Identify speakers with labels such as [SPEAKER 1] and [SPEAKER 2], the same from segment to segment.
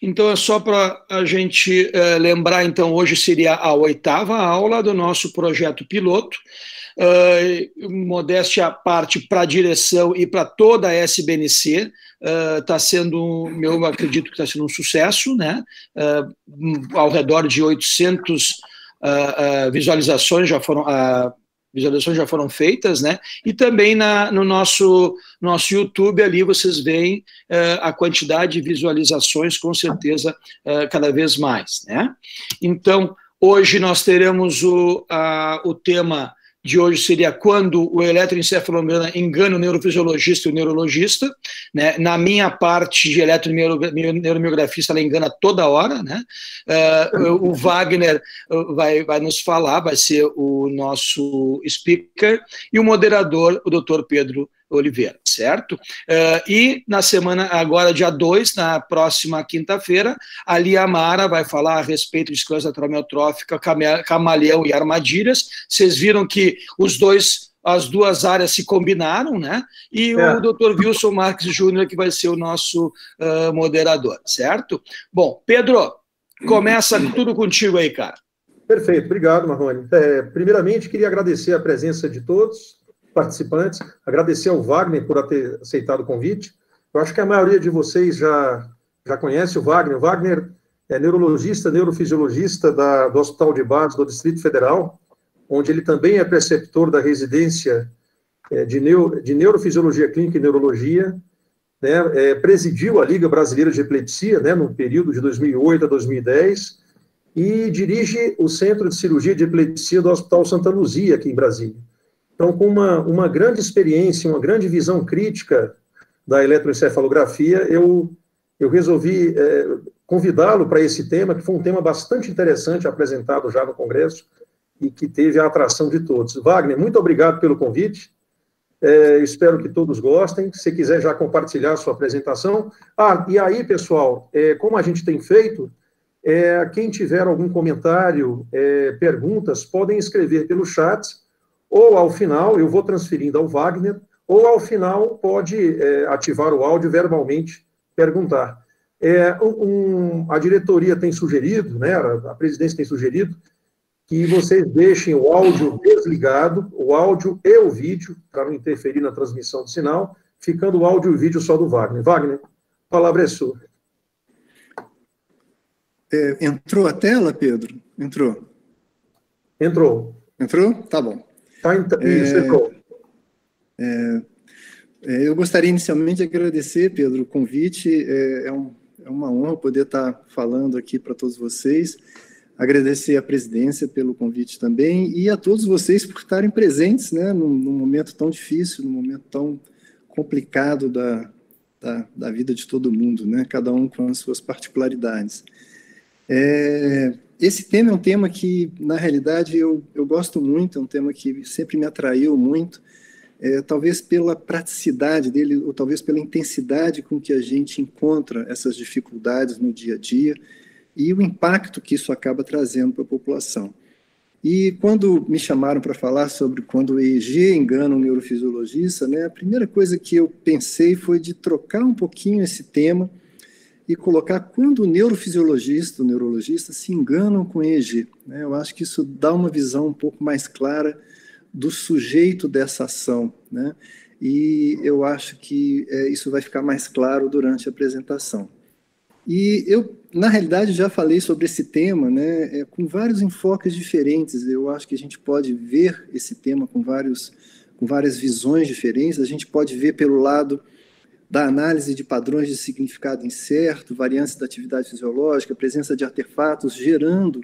[SPEAKER 1] Então, é só para a gente lembrar, então, hoje seria a 8ª aula do nosso projeto piloto. Modéstia à parte para a direção e para toda a SBNC, está sendo, eu acredito que está sendo um sucesso, né? Ao redor de 800 visualizações já foram feitas, né? E também no nosso YouTube ali vocês veem a quantidade de visualizações, com certeza, cada vez mais, né? Então, hoje nós teremos o tema de hoje seria quando o eletroencefalograma engana o neurofisiologista e o neurologista, né? Na minha parte de eletromiografista, ela engana toda hora, né? O Wagner vai nos falar, vai ser o nosso speaker, e o moderador, o Dr. Pedro Oliveira, certo? E na semana, agora dia 2, na próxima quinta-feira, a Lia Mara vai falar a respeito de esclerose lateral amiotrófica, camaleão e armadilhas. Vocês viram que as duas áreas se combinaram, né? E o Dr. Wilson Marques Júnior, que vai ser o nosso moderador, certo? Bom, Pedro, começa tudo contigo aí, cara.
[SPEAKER 2] Perfeito, obrigado, Marrone. Primeiramente, queria agradecer a presença de todos participantes, agradecer ao Wagner por ter aceitado o convite. Eu acho que a maioria de vocês já conhece o Wagner. O Wagner é neurologista, neurofisiologista do Hospital de Barros, do Distrito Federal, onde ele também é preceptor da residência de Neurofisiologia Clínica e Neurologia, né? Presidiu a Liga Brasileira de Epilepsia, né, no período de 2008 a 2010, e dirige o Centro de Cirurgia de Epilepsia do Hospital Santa Luzia, aqui em Brasília. Então, com uma grande experiência, uma grande visão crítica da eletroencefalografia, eu resolvi convidá-lo para esse tema, que foi um tema bastante interessante, apresentado já no Congresso, e que teve a atração de todos. Wagner, muito obrigado pelo convite. Espero que todos gostem. Se quiser já compartilhar a sua apresentação. E aí, pessoal, como a gente tem feito, quem tiver algum comentário, perguntas, podem escrever pelo chat, ou ao final, eu vou transferindo ao Wagner, ou ao final pode ativar o áudio verbalmente, perguntar. A diretoria tem sugerido, né, a presidência tem sugerido, que vocês deixem o áudio desligado, o áudio e o vídeo, para não interferir na transmissão do sinal, ficando o áudio e o vídeo só do Wagner. Wagner, a palavra é sua.
[SPEAKER 3] Entrou a tela, Pedro? Entrou.
[SPEAKER 2] Entrou.
[SPEAKER 3] Entrou? Tá bom.
[SPEAKER 2] Isso, entrou.
[SPEAKER 3] Eu gostaria inicialmente de agradecer, Pedro, o convite. É uma honra poder estar falando aqui para todos vocês. Agradecer à presidência pelo convite também e a todos vocês por estarem presentes, né, num momento tão difícil, num momento tão complicado da vida de todo mundo, né, cada um com as suas particularidades. Esse tema é um tema que, na realidade, eu gosto muito, é um tema que sempre me atraiu muito, talvez pela praticidade dele, ou talvez pela intensidade com que a gente encontra essas dificuldades no dia a dia, e o impacto que isso acaba trazendo para a população. E quando me chamaram para falar sobre quando o EEG engana um neurofisiologista, né, a primeira coisa que eu pensei foi de trocar um pouquinho esse tema e colocar quando o neurofisiologista, o neurologista, se enganam com o EEG. Né? Eu acho que isso dá uma visão um pouco mais clara do sujeito dessa ação, né? E eu acho que isso vai ficar mais claro durante a apresentação. E eu, na realidade, já falei sobre esse tema, né, com vários enfoques diferentes. Eu acho que a gente pode ver esse tema com várias visões diferentes. A gente pode ver pelo lado da análise de padrões de significado incerto, variantes da atividade fisiológica, presença de artefatos gerando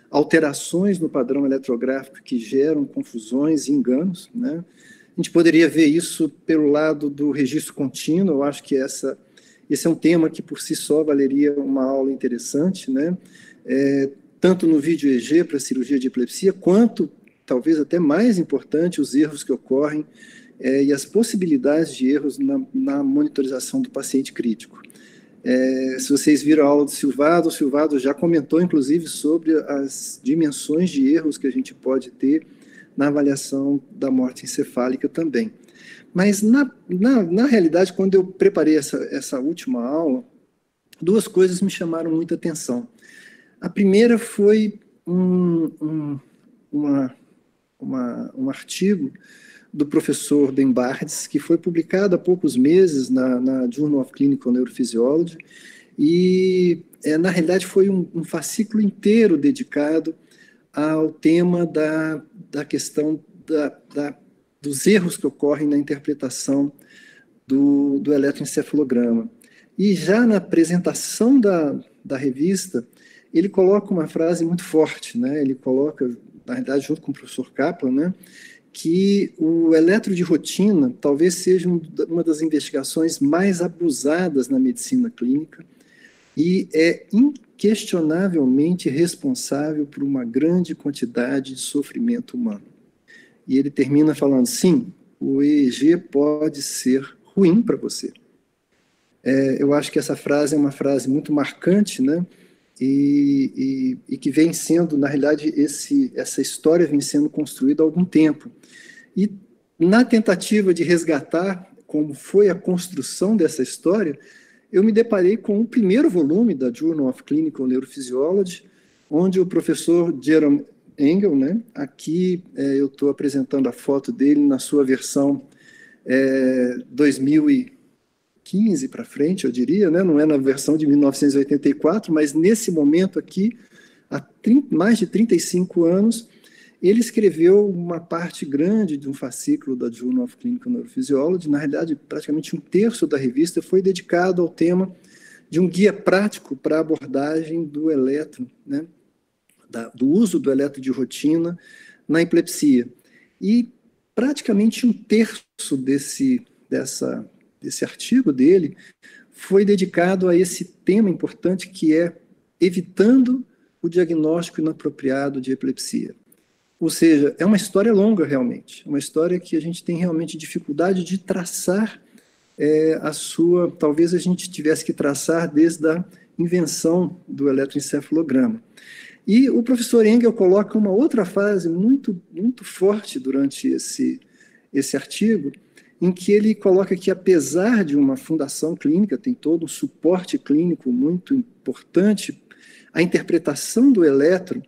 [SPEAKER 3] alterações no padrão eletrográfico que geram confusões e enganos, né? A gente poderia ver isso pelo lado do registro contínuo. Eu acho que esse é um tema que, por si só, valeria uma aula interessante, né? Tanto no vídeo EEG para cirurgia de epilepsia, quanto, talvez até mais importante, os erros que ocorrem e as possibilidades de erros na monitorização do paciente crítico. Se vocês viram a aula do Silvado, o Silvado já comentou, inclusive, sobre as dimensões de erros que a gente pode ter na avaliação da morte encefálica também. Mas, na realidade, quando eu preparei essa última aula, duas coisas me chamaram muita atenção. A primeira foi um artigo do professor Ben Bardes, que foi publicado há poucos meses na Journal of Clinical Neurophysiology, e, na realidade, foi um fascículo inteiro dedicado ao tema da questão dos erros que ocorrem na interpretação do eletroencefalograma. E já na apresentação da revista, ele coloca uma frase muito forte, né? Ele coloca, na realidade, junto com o professor Kaplan, né, que o eletro de rotina talvez seja uma das investigações mais abusadas na medicina clínica e é inquestionavelmente responsável por uma grande quantidade de sofrimento humano. E ele termina falando, sim, o EEG pode ser ruim para você. Eu acho que essa frase é uma frase muito marcante, né? E que vem sendo, na realidade, essa história vem sendo construída há algum tempo. E na tentativa de resgatar como foi a construção dessa história, eu me deparei com o primeiro volume da Journal of Clinical Neurophysiology, onde o professor Jerome Engel, né, aqui eu estou apresentando a foto dele na sua versão 2015 para frente, eu diria, né? Não é na versão de 1984, mas nesse momento aqui, há mais de 35 anos, ele escreveu uma parte grande de um fascículo da Journal of Clinical Neurophysiology. Na realidade, praticamente um terço da revista foi dedicado ao tema de um guia prático para a abordagem do eletro, né? Do uso do eletro de rotina na epilepsia. E praticamente um terço desse artigo dele foi dedicado a esse tema importante que é evitando o diagnóstico inapropriado de epilepsia. Ou seja, é uma história longa realmente, uma história que a gente tem realmente dificuldade de traçar talvez a gente tivesse que traçar desde a invenção do eletroencefalograma. E o professor Engel coloca uma outra fase muito, muito forte durante esse artigo, em que ele coloca que, apesar de uma fundação clínica, tem todo um suporte clínico muito importante, a interpretação do eletro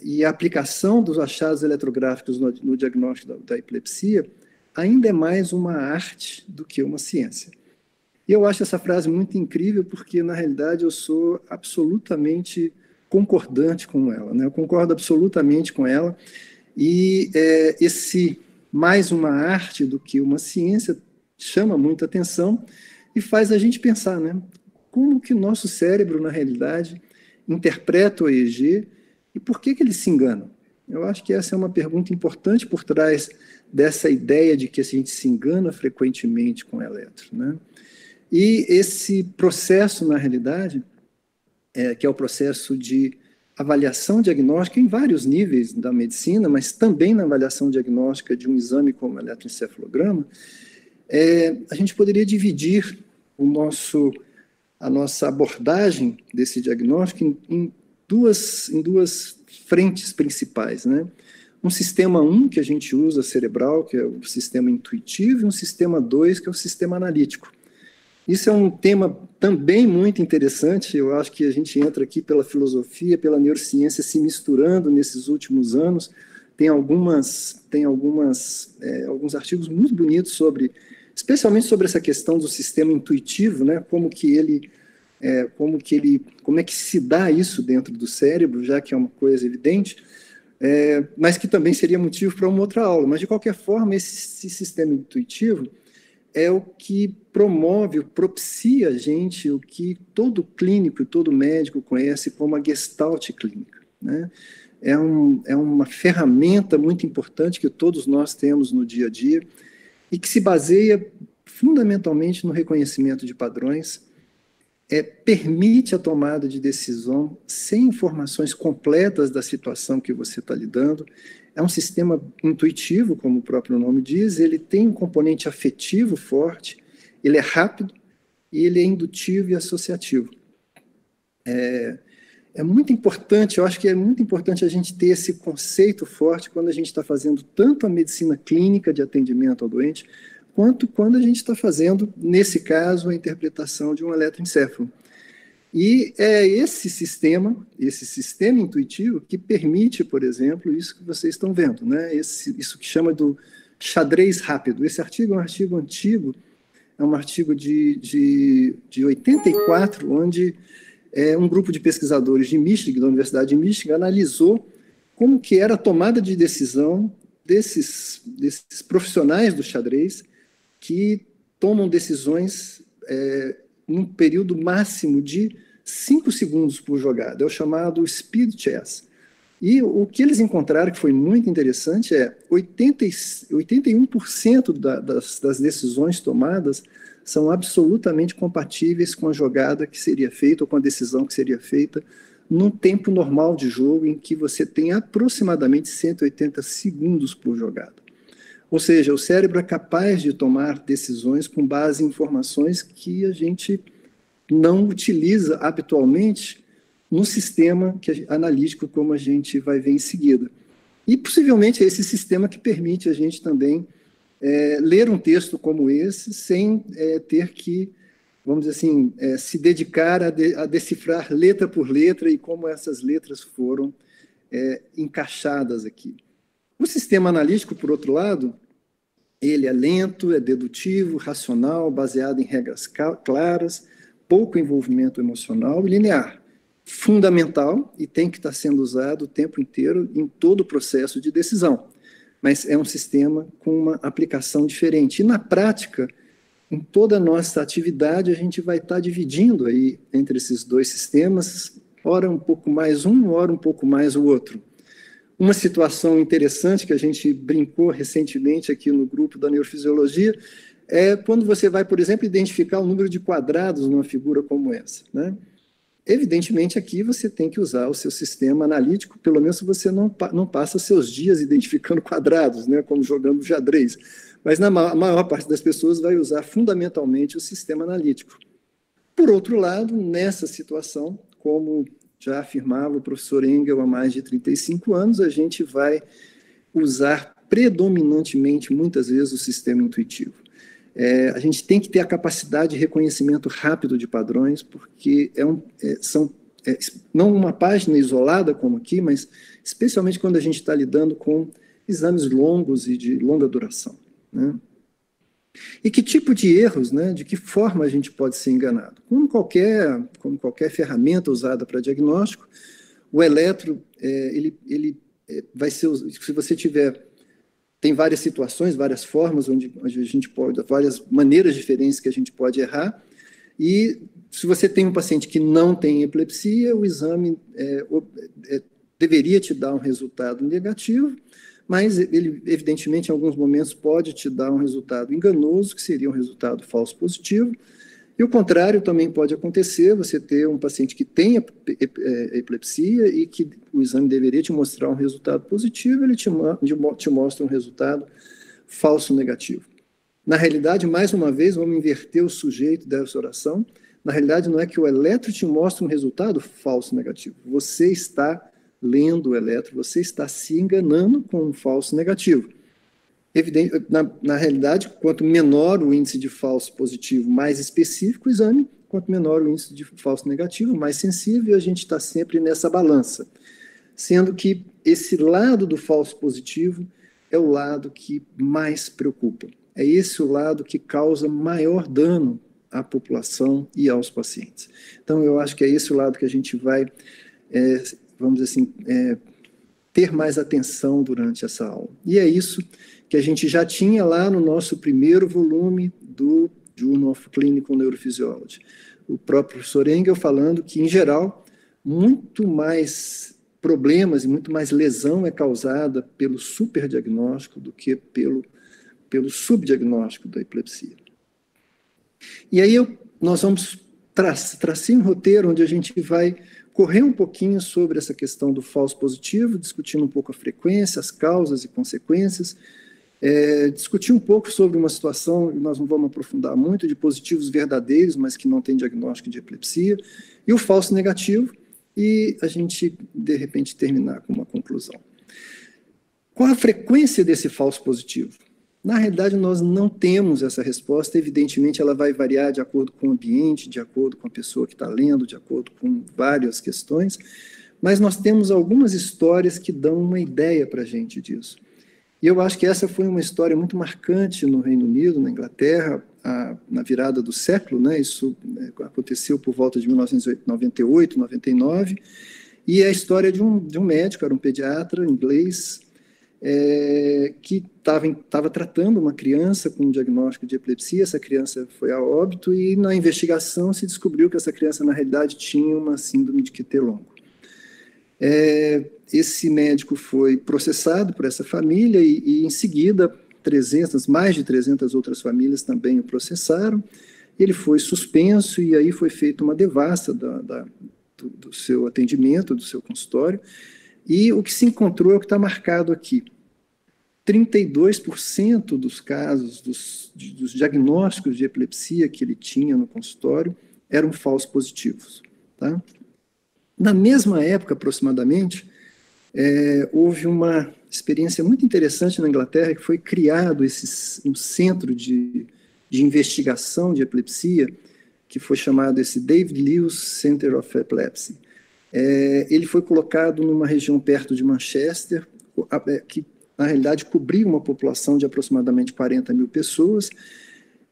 [SPEAKER 3] e a aplicação dos achados eletrográficos no diagnóstico da epilepsia ainda é mais uma arte do que uma ciência. E eu acho essa frase muito incrível, porque, na realidade, eu sou absolutamente concordante com ela, né? Eu concordo absolutamente com ela, e esse mais uma arte do que uma ciência chama muita atenção e faz a gente pensar, né? Como que nosso cérebro, na realidade, interpreta o EEG e por que ele se engana? Eu acho que essa é uma pergunta importante por trás dessa ideia de que a gente se engana frequentemente com o eletro, né? E esse processo, na realidade, que é o processo de avaliação diagnóstica em vários níveis da medicina, mas também na avaliação diagnóstica de um exame como o eletroencefalograma, a gente poderia dividir a nossa abordagem desse diagnóstico em duas frentes principais, né? Um sistema 1, que a gente usa cerebral, que é o sistema intuitivo, e um sistema 2, que é o sistema analítico. Isso é um tema também muito interessante. Eu acho que a gente entra aqui pela filosofia, pela neurociência se misturando nesses últimos anos. Tem alguns artigos muito bonitos especialmente sobre essa questão do sistema intuitivo, né? Como é que se dá isso dentro do cérebro, já que é uma coisa evidente, mas que também seria motivo para uma outra aula. Mas, de qualquer forma, esse sistema intuitivo é o que propicia a gente o que todo clínico e todo médico conhece como a Gestalt clínica, né? É uma ferramenta muito importante que todos nós temos no dia a dia e que se baseia fundamentalmente no reconhecimento de padrões, permite a tomada de decisão sem informações completas da situação que você está lidando. É um sistema intuitivo, como o próprio nome diz, ele tem um componente afetivo forte, ele é rápido e ele é indutivo e associativo. É muito importante, eu acho que é muito importante a gente ter esse conceito forte quando a gente está fazendo tanto a medicina clínica de atendimento ao doente, quanto quando a gente está fazendo, nesse caso, a interpretação de um eletroencefalo. E é esse sistema intuitivo que permite, por exemplo, isso que vocês estão vendo, né? Isso que chama do xadrez rápido. Esse artigo é um artigo antigo, é um artigo de 84, onde um grupo de pesquisadores de Michigan, da Universidade de Michigan, analisou como que era a tomada de decisão desses profissionais do xadrez que tomam decisões num período máximo de 5 segundos por jogada. É o chamado speed chess. E o que eles encontraram, que foi muito interessante, 81% das decisões tomadas são absolutamente compatíveis com a jogada que seria feita, ou com a decisão que seria feita, num tempo normal de jogo, em que você tem aproximadamente 180 segundos por jogada. Ou seja, o cérebro é capaz de tomar decisões com base em informações que a gente não utiliza habitualmente no sistema analítico, como a gente vai ver em seguida. E, possivelmente, é esse sistema que permite a gente também ler um texto como esse, sem ter que, vamos dizer assim, se dedicar a decifrar letra por letra e como essas letras foram encaixadas aqui. O sistema analítico, por outro lado, ele é lento, é dedutivo, racional, baseado em regras claras, pouco envolvimento emocional e linear. Fundamental e tem que estar sendo usado o tempo inteiro em todo o processo de decisão. Mas é um sistema com uma aplicação diferente. E, na prática, em toda a nossa atividade, a gente vai estar dividindo aí entre esses dois sistemas, ora um pouco mais um, ora um pouco mais o outro. Uma situação interessante que a gente brincou recentemente aqui no grupo da neurofisiologia é quando você vai, por exemplo, identificar o número de quadrados numa figura como essa, né? Evidentemente, aqui você tem que usar o seu sistema analítico, pelo menos você não passa seus dias identificando quadrados, né, como jogando xadrez. Mas a maior parte das pessoas vai usar fundamentalmente o sistema analítico. Por outro lado, nessa situação, como já afirmava o professor Engel há mais de 35 anos, a gente vai usar predominantemente, muitas vezes, o sistema intuitivo. A gente tem que ter a capacidade de reconhecimento rápido de padrões, porque não uma página isolada como aqui, mas especialmente quando a gente está lidando com exames longos e de longa duração, né? E que tipo de erros, né, de que forma a gente pode ser enganado? Como qualquer ferramenta usada para diagnóstico, o eletro, ele vai ser, se você tiver... Tem várias situações, várias formas onde a gente pode, várias maneiras diferentes que a gente pode errar. E se você tem um paciente que não tem epilepsia, o exame deveria te dar um resultado negativo, mas ele, evidentemente, em alguns momentos pode te dar um resultado enganoso, que seria um resultado falso positivo. E o contrário também pode acontecer, você ter um paciente que tem epilepsia e que o exame deveria te mostrar um resultado positivo, ele te mostra um resultado falso negativo. Na realidade, mais uma vez, vamos inverter o sujeito dessa oração. Na realidade, não é que o eletro te mostra um resultado falso negativo. Você está lendo o eletro, você está se enganando com um falso negativo. Evidente, na realidade, quanto menor o índice de falso positivo, mais específico o exame, quanto menor o índice de falso negativo, mais sensível, a gente está sempre nessa balança. Sendo que esse lado do falso positivo é o lado que mais preocupa. É esse o lado que causa maior dano à população e aos pacientes. Então, eu acho que é esse o lado que a gente vai, vamos dizer assim, ter mais atenção durante essa aula. E é isso que a gente já tinha lá no nosso primeiro volume do Journal of Clinical Neurophysiology. O próprio professor Engel falando que, em geral, muito mais problemas e muito mais lesão é causada pelo superdiagnóstico do que pelo subdiagnóstico da epilepsia. E aí nós vamos traçar um roteiro onde a gente vai correr um pouquinho sobre essa questão do falso positivo, discutindo um pouco a frequência, as causas e consequências, discutir um pouco sobre uma situação, nós não vamos aprofundar muito, de positivos verdadeiros, mas que não tem diagnóstico de epilepsia, e o falso negativo, e a gente, de repente, terminar com uma conclusão. Qual a frequência desse falso positivo? Na realidade, nós não temos essa resposta. Evidentemente, ela vai variar de acordo com o ambiente, de acordo com a pessoa que está lendo, de acordo com várias questões, mas nós temos algumas histórias que dão uma ideia para a gente disso. E eu acho que essa foi uma história muito marcante no Reino Unido, na Inglaterra, na virada do século, né? Isso aconteceu por volta de 1998, 99, e é a história de um médico, era um pediatra inglês, que estava tratando uma criança com um diagnóstico de epilepsia. Essa criança foi a óbito e na investigação se descobriu que essa criança, na realidade, tinha uma síndrome de QT-longo. Esse médico foi processado por essa família e em seguida, mais de 300 outras famílias também o processaram. Ele foi suspenso e aí foi feita uma devassa do seu atendimento, do seu consultório. E o que se encontrou é o que está marcado aqui. 32% dos casos, dos diagnósticos de epilepsia que ele tinha no consultório eram falsos positivos. Tá? Na mesma época, aproximadamente, houve uma experiência muito interessante na Inglaterra, que foi criado um centro de investigação de epilepsia, que foi chamado esse David Lewis Center of Epilepsy. Ele foi colocado numa região perto de Manchester, que na realidade cobria uma população de aproximadamente 40 mil pessoas,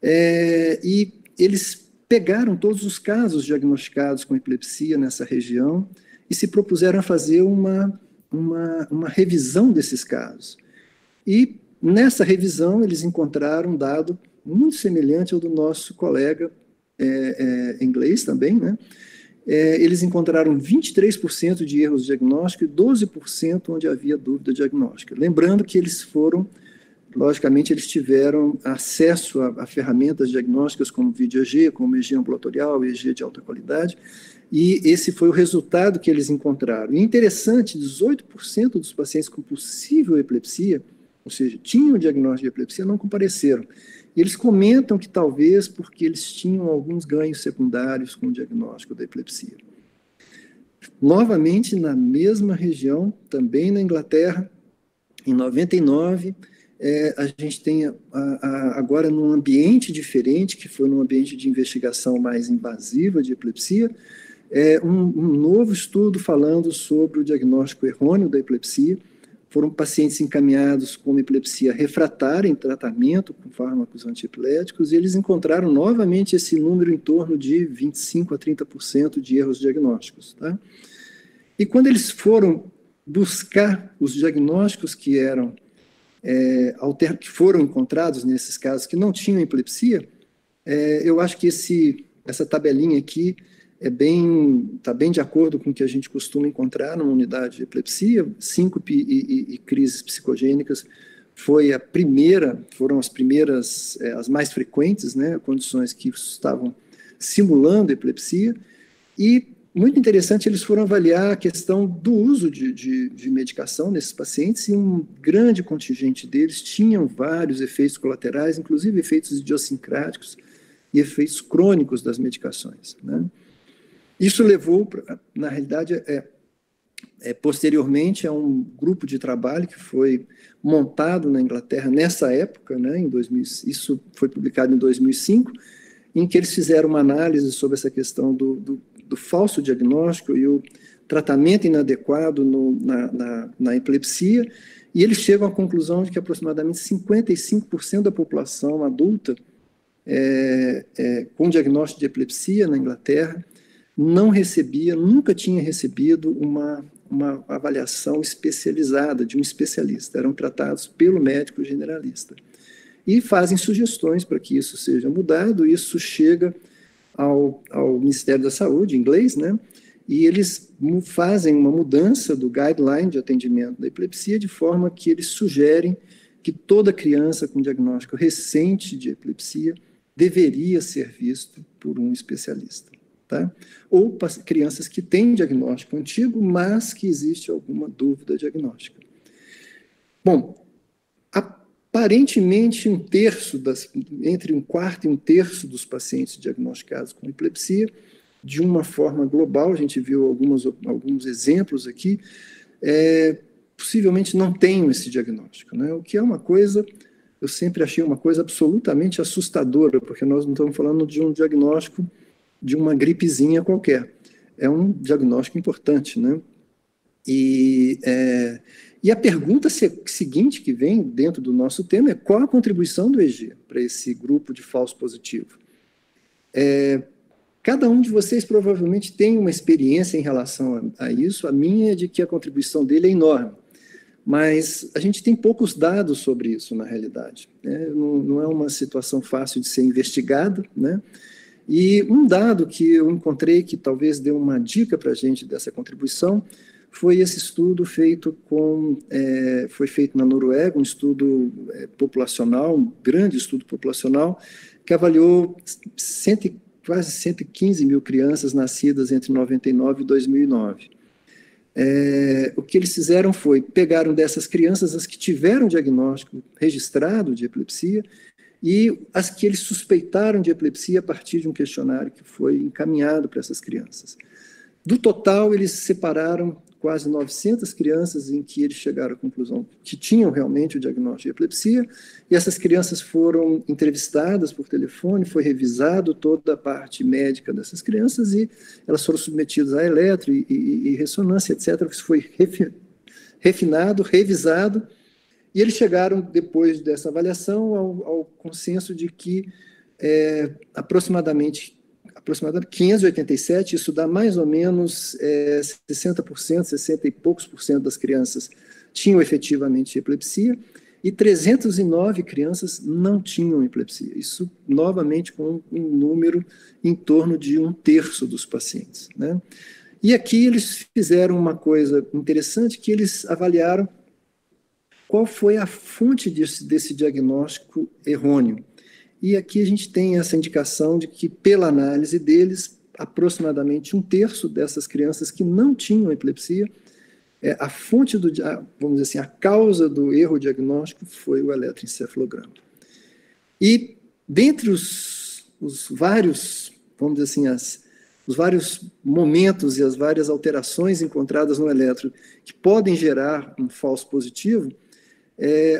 [SPEAKER 3] e eles pegaram todos os casos diagnosticados com epilepsia nessa região e se propuseram a fazer uma revisão desses casos. E nessa revisão eles encontraram um dado muito semelhante ao do nosso colega inglês também, né? Eles encontraram 23% de erros diagnósticos e 12% onde havia dúvida diagnóstica. Lembrando que logicamente, eles tiveram acesso a ferramentas diagnósticas como vídeo EG, como EG ambulatorial, EG de alta qualidade, e esse foi o resultado que eles encontraram. E é interessante, 18% dos pacientes com possível epilepsia, ou seja, tinham o diagnóstico de epilepsia, não compareceram. E eles comentam que talvez porque eles tinham alguns ganhos secundários com o diagnóstico da epilepsia. Novamente, na mesma região, também na Inglaterra, em 99, a gente tem agora num ambiente diferente, que foi num ambiente de investigação mais invasiva de epilepsia, um novo estudo falando sobre o diagnóstico errôneo da epilepsia. Foram pacientes encaminhados com epilepsia refratária em tratamento com fármacos antiepiléticos e eles encontraram novamente esse número em torno de 25% a 30% de erros diagnósticos. Tá? E quando eles foram buscar os diagnósticos que foram encontrados nesses casos que não tinham epilepsia, eu acho que essa tabelinha aqui está bem de acordo com o que a gente costuma encontrar numa unidade de epilepsia. Síncope e crises psicogênicas foram as primeiras, as mais frequentes, né, condições que estavam simulando epilepsia. E, muito interessante, eles foram avaliar a questão do uso de medicação nesses pacientes, e um grande contingente deles tinham vários efeitos colaterais, inclusive efeitos idiosincráticos e efeitos crônicos das medicações, né? Isso levou, na realidade, posteriormente, a um grupo de trabalho que foi montado na Inglaterra nessa época, né, isso foi publicado em 2005, em que eles fizeram uma análise sobre essa questão do falso diagnóstico e o tratamento inadequado na epilepsia, e eles chegam à conclusão de que aproximadamente 55% da população adulta com diagnóstico de epilepsia na Inglaterra nunca tinha recebido uma avaliação especializada de um especialista, eram tratados pelo médico generalista. E fazem sugestões para que isso seja mudado. Isso chega ao Ministério da Saúde, inglês, né? E eles fazem uma mudança do guideline de atendimento da epilepsia, de forma que eles sugerem que toda criança com diagnóstico recente de epilepsia deveria ser visto por um especialista. Tá? Ou crianças que têm diagnóstico antigo, mas que existe alguma dúvida diagnóstica. Bom, aparentemente entre um quarto e um terço dos pacientes diagnosticados com epilepsia, de uma forma global, a gente viu alguns exemplos aqui, possivelmente não tenham esse diagnóstico, né? O que é uma coisa eu sempre achei uma coisa absolutamente assustadora, porque nós não estamos falando de um diagnóstico de uma gripezinha qualquer. É um diagnóstico importante, né? E a pergunta seguinte que vem dentro do nosso tema é qual a contribuição do EG para esse grupo de falso positivo? Cada um de vocês provavelmente tem uma experiência em relação a isso. A minha é de que a contribuição dele é enorme. Mas a gente tem poucos dados sobre isso, na realidade. Não é uma situação fácil de ser investigada, né? E um dado que eu encontrei que talvez dê uma dica para a gente dessa contribuição foi esse estudo foi feito na Noruega, um estudo populacional, um grande estudo populacional, que avaliou quase 115 mil crianças nascidas entre 99 e 2009. O que eles fizeram foi, pegaram dessas crianças as que tiveram diagnóstico registrado de epilepsia e as que eles suspeitaram de epilepsia a partir de um questionário que foi encaminhado para essas crianças. Do total, eles separaram quase 900 crianças em que eles chegaram à conclusão que tinham realmente o diagnóstico de epilepsia, e essas crianças foram entrevistadas por telefone, foi revisado toda a parte médica dessas crianças e elas foram submetidas a eletro e ressonância, etc. Isso foi refinado, revisado, e eles chegaram, depois dessa avaliação, ao consenso de que aproximadamente 587, isso dá mais ou menos 60%, 60 e poucos por cento das crianças tinham efetivamente epilepsia e 309 crianças não tinham epilepsia. Isso, novamente, com um número em torno de 1/3 dos pacientes, né? E aqui eles fizeram uma coisa interessante, que eles avaliaram qual foi a fonte desse diagnóstico errôneo. E aqui a gente tem essa indicação de que, pela análise deles, aproximadamente 1/3 dessas crianças que não tinham epilepsia, a fonte vamos dizer assim, a causa do erro diagnóstico foi o eletroencefalograma. E dentre os vários, vamos dizer assim, os vários momentos e as várias alterações encontradas no eletro que podem gerar um falso positivo,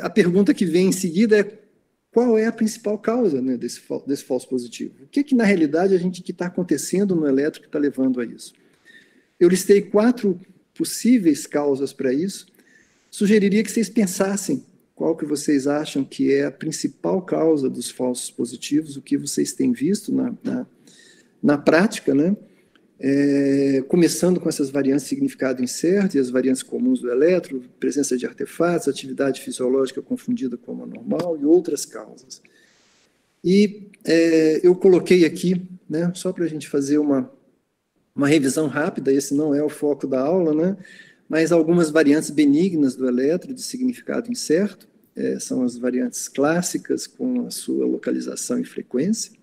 [SPEAKER 3] a pergunta que vem em seguida é: qual é a principal causa, né, desse falso positivo? O que na realidade, que está acontecendo no eletro que está levando a isso? Eu listei 4 possíveis causas para isso. Sugeriria que vocês pensassem qual que vocês acham que é a principal causa dos falsos positivos, o que vocês têm visto na prática, né? Começando com essas variantes de significado incerto e as variantes comuns do eletro, presença de artefatos, atividade fisiológica confundida com anormal e outras causas. E eu coloquei aqui, né, só para a gente fazer uma revisão rápida, esse não é o foco da aula, né, mas algumas variantes benignas do eletro de significado incerto, são as variantes clássicas com a sua localização e frequência.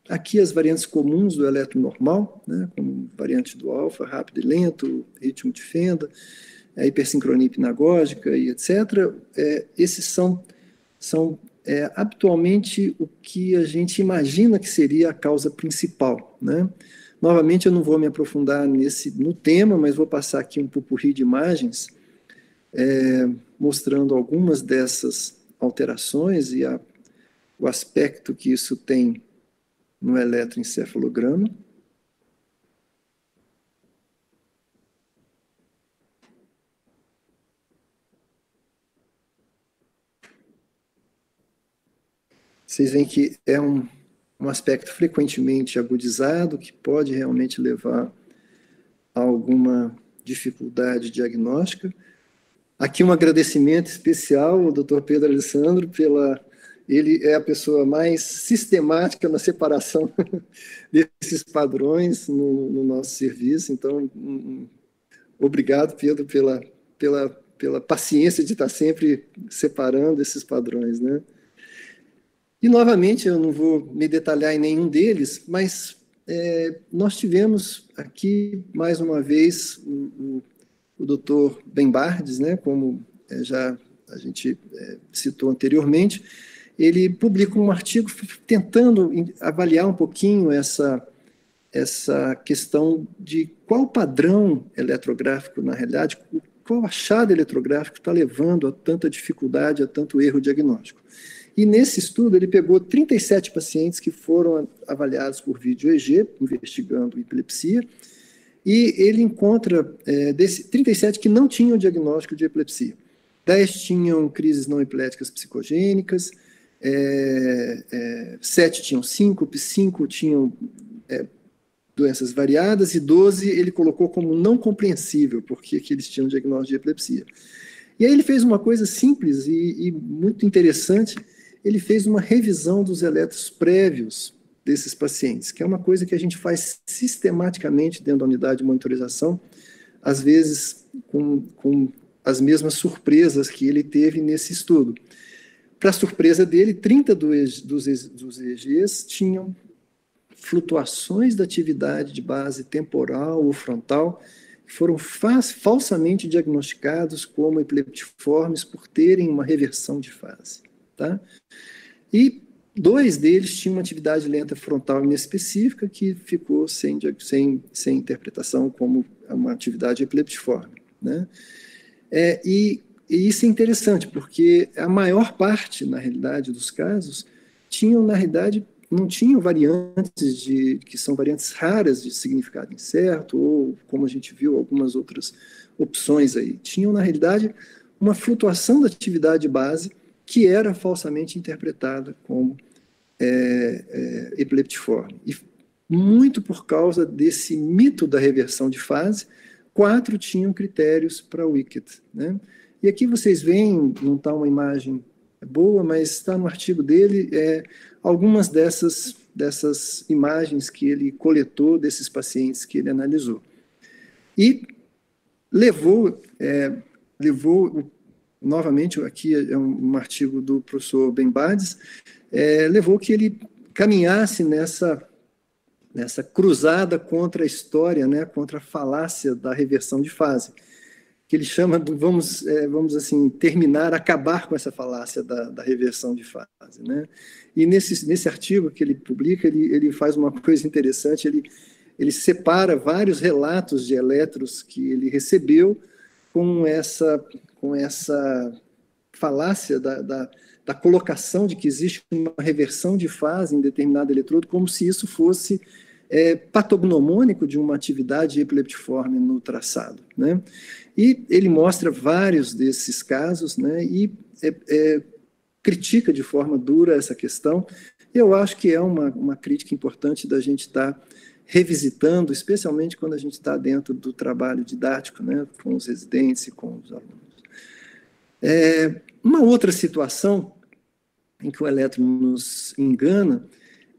[SPEAKER 3] Aqui as variantes comuns do eletro normal, né, como variante do alfa, rápido e lento, ritmo de fenda, a hipersincronia hipnagógica e etc. Esses são habitualmente o que a gente imagina que seria a causa principal, né? Novamente, eu não vou me aprofundar no tema, mas vou passar aqui um pupurri de imagens mostrando algumas dessas alterações e o aspecto que isso tem no eletroencefalograma. Vocês veem que é um aspecto frequentemente agudizado, que pode realmente levar a alguma dificuldade diagnóstica. Aqui um agradecimento especial ao Dr. Pedro Alessandro ele é a pessoa mais sistemática na separação desses padrões no nosso serviço. Então, obrigado, Pedro, pela paciência de estar sempre separando esses padrões, né? E, novamente, eu não vou me detalhar em nenhum deles, mas nós tivemos aqui, mais uma vez, o Dr. Bembardes, né, como já a gente citou anteriormente. Ele publica um artigo tentando avaliar um pouquinho essa questão de qual padrão eletrográfico, na realidade, qual achado eletrográfico está levando a tanta dificuldade, a tanto erro diagnóstico. E nesse estudo ele pegou 37 pacientes que foram avaliados por vídeo EEG, investigando epilepsia, e ele encontra desses 37 que não tinham diagnóstico de epilepsia. 10 tinham crises não epiléticas psicogênicas, 7 tinham síncope, 5 tinham doenças variadas, e 12 ele colocou como não compreensível, porque eles tinham diagnóstico de epilepsia. E aí ele fez uma coisa simples e muito interessante, ele fez uma revisão dos eletros prévios desses pacientes, que é uma coisa que a gente faz sistematicamente dentro da unidade de monitorização, às vezes com as mesmas surpresas que ele teve nesse estudo. Para surpresa dele, 30 dos EEGs tinham flutuações da atividade de base temporal ou frontal, que foram falsamente diagnosticados como epileptiformes por terem uma reversão de fase. Tá? E 2 deles tinham uma atividade lenta frontal inespecífica que ficou sem interpretação como uma atividade epileptiforme. Né? E isso é interessante, porque a maior parte, na realidade, dos casos, tinham, na realidade, não tinham variantes que são variantes raras de significado incerto, ou, como a gente viu, algumas outras opções aí. Tinham, na realidade, uma flutuação da atividade base que era falsamente interpretada como epileptiforme. E muito por causa desse mito da reversão de fase, 4 tinham critérios para o Wicked. Né? E aqui vocês veem, não está uma imagem boa, mas está no artigo dele, algumas dessas imagens que ele coletou desses pacientes que ele analisou. E levou novamente, aqui é um artigo do professor Ben Bades, levou que ele caminhasse nessa cruzada contra a história, né, contra a falácia da reversão de fase, que ele chama de, vamos assim, acabar com essa falácia da reversão de fase. Né? E nesse artigo que ele publica, ele faz uma coisa interessante, ele separa vários relatos de eletros que ele recebeu com essa falácia da colocação de que existe uma reversão de fase em determinado eletrodo, como se isso fosse patognomônico de uma atividade epileptiforme no traçado. Né? E ele mostra vários desses casos, né, e critica de forma dura essa questão. Eu acho que é uma crítica importante da gente estar revisitando, especialmente quando a gente está dentro do trabalho didático, né, com os residentes e com os alunos. Uma outra situação em que o eletro nos engana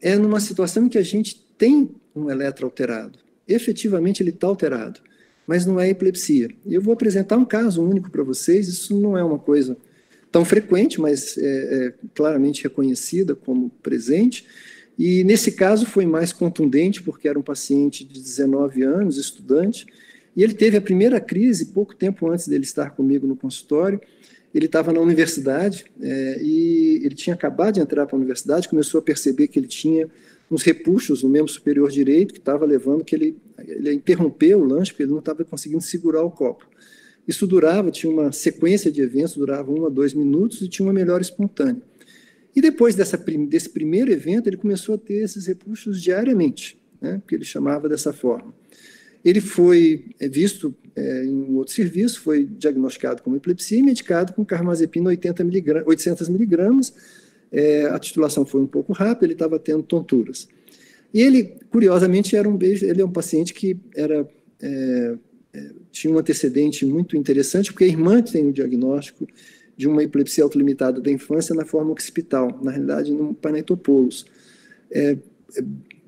[SPEAKER 3] é numa situação em que a gente tem um eletro alterado. Efetivamente, ele está alterado, mas não é epilepsia. E eu vou apresentar um caso único para vocês, isso não é uma coisa tão frequente, mas é claramente reconhecida como presente, e nesse caso foi mais contundente, porque era um paciente de 19 anos, estudante, e ele teve a primeira crise pouco tempo antes dele estar comigo no consultório. Ele estava na universidade e ele tinha acabado de entrar para a universidade, começou a perceber que ele tinha uns repuxos no membro superior direito, que estava levando que ele interrompeu o lanche, porque ele não estava conseguindo segurar o copo. Isso tinha uma sequência de eventos, durava 1 a 2 minutos e tinha uma melhora espontânea. E depois desse primeiro evento, ele começou a ter esses repuxos diariamente, né, que ele chamava dessa forma. Ele foi visto em um outro serviço, foi diagnosticado como epilepsia e medicado com carbamazepina 800 miligramas. A titulação foi um pouco rápida, ele estava tendo tonturas. E ele, curiosamente, ele é um paciente que tinha um antecedente muito interessante, porque a irmã tem o diagnóstico de uma epilepsia autolimitada da infância na forma occipital, na realidade, no Panetopoulos. É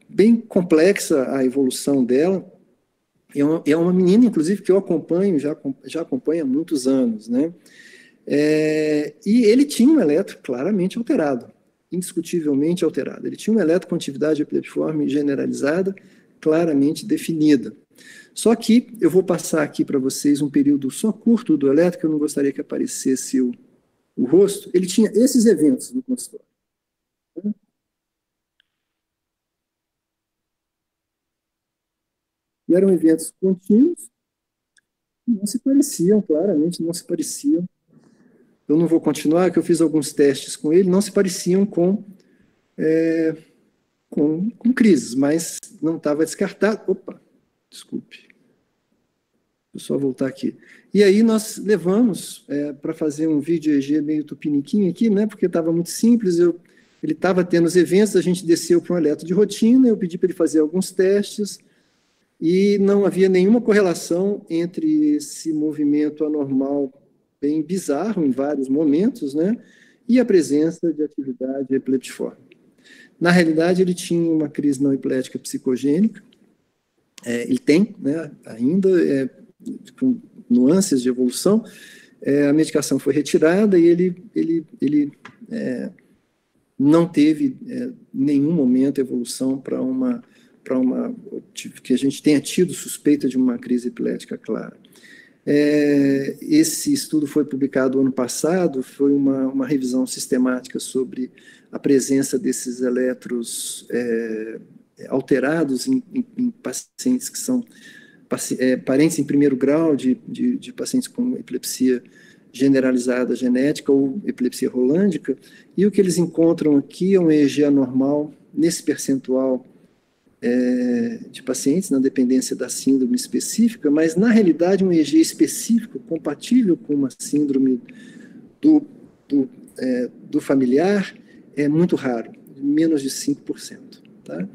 [SPEAKER 3] bem complexa a evolução dela. É uma menina, inclusive, que eu acompanho, já acompanho há muitos anos. Né? E ele tinha um eletro claramente alterado, indiscutivelmente alterado. Ele tinha um eletro com atividade epileptiforme generalizada, claramente definida. Só que eu vou passar aqui para vocês um período só curto do eletro, que eu não gostaria que aparecesse o rosto. Ele tinha esses eventos no consultório. E eram eventos contínuos, Não se pareciam, claramente não se pareciam. Eu não vou continuar, que eu fiz alguns testes com ele, não se pareciam com crises, mas não estava descartado. Opa, desculpe. Deixa eu só voltar aqui. E aí nós levamos para fazer um vídeo EG meio tupiniquim aqui, né, porque estava muito simples, ele estava tendo os eventos, a gente desceu para um eletro de rotina, eu pedi para ele fazer alguns testes, e não havia nenhuma correlação entre esse movimento anormal bem bizarro em vários momentos, né, e a presença de atividade epileptiforme. Na realidade, ele tinha uma crise não epilética psicogênica, ele tem, né, ainda, com nuances de evolução, a medicação foi retirada e ele não teve nenhum momento evolução para uma que a gente tenha tido suspeita de uma crise epilética clara. Esse estudo foi publicado ano passado, foi uma revisão sistemática sobre a presença desses eletros alterados em pacientes que são parentes em primeiro grau de pacientes com epilepsia generalizada genética ou epilepsia rolândica, e o que eles encontram aqui é um EEG anormal nesse percentual de pacientes, na dependência da síndrome específica, mas, na realidade, um EEG específico, compatível com uma síndrome do familiar, é muito raro, menos de 5%. Tá?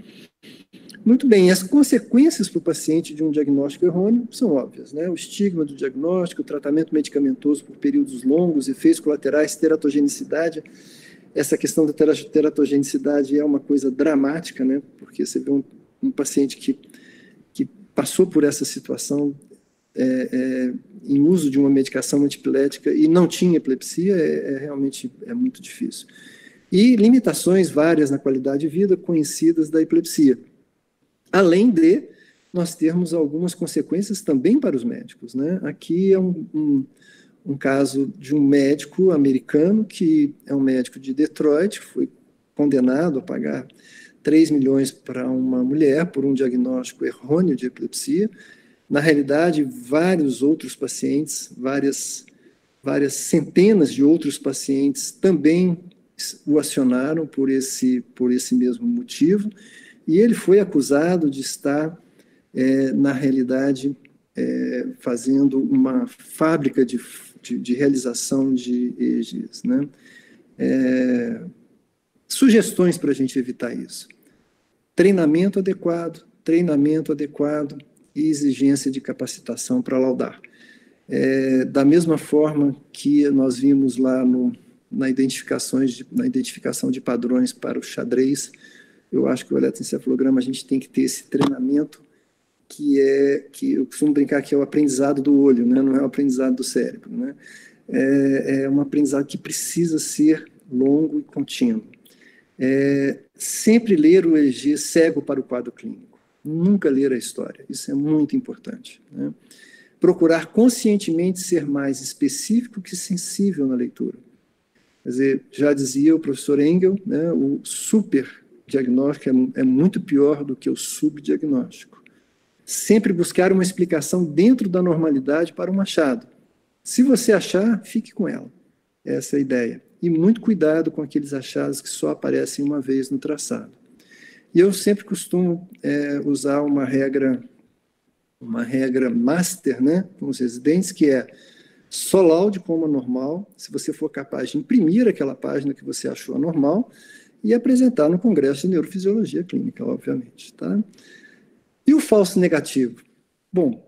[SPEAKER 3] Muito bem, as consequências para o paciente de um diagnóstico errôneo são óbvias, né? O estigma do diagnóstico, o tratamento medicamentoso por períodos longos, efeitos colaterais, teratogenicidade. Essa questão da teratogenicidade é uma coisa dramática, né? Porque você vê um paciente que passou por essa situação em uso de uma medicação antipilética e não tinha epilepsia, realmente muito difícil. E limitações várias na qualidade de vida conhecidas da epilepsia. Além de nós termos algumas consequências também para os médicos, né? Aqui é um caso de um médico americano, que é um médico de Detroit, foi condenado a pagar 3 milhões para uma mulher por um diagnóstico errôneo de epilepsia. Na realidade, vários outros pacientes, várias centenas de outros pacientes também o acionaram por esse mesmo motivo, e ele foi acusado de estar, na realidade, fazendo uma fábrica de realização de EEGs, né? Sugestões para a gente evitar isso: treinamento adequado e exigência de capacitação para laudar. Da mesma forma que nós vimos lá na identificação de padrões para o xadrez, eu acho que o eletroencefalograma a gente tem que ter esse treinamento que eu costumo brincar que é o aprendizado do olho, né? Não é o aprendizado do cérebro, né? É um aprendizado que precisa ser longo e contínuo. Sempre ler o EEG cego para o quadro clínico, nunca ler a história, isso é muito importante, né? Procurar conscientemente ser mais específico que sensível na leitura. Quer dizer, já dizia o professor Engel, né, o superdiagnóstico é muito pior do que o subdiagnóstico. Sempre buscar uma explicação dentro da normalidade para um achado. Se você achar, fique com ela. Essa é a ideia. E muito cuidado com aqueles achados que só aparecem uma vez no traçado. E eu sempre costumo usar uma regra master, né, com os residentes, que é: só laude como anormal se você for capaz de imprimir aquela página que você achou anormal e apresentar no Congresso de Neurofisiologia Clínica, obviamente. Tá? E o falso negativo? Bom,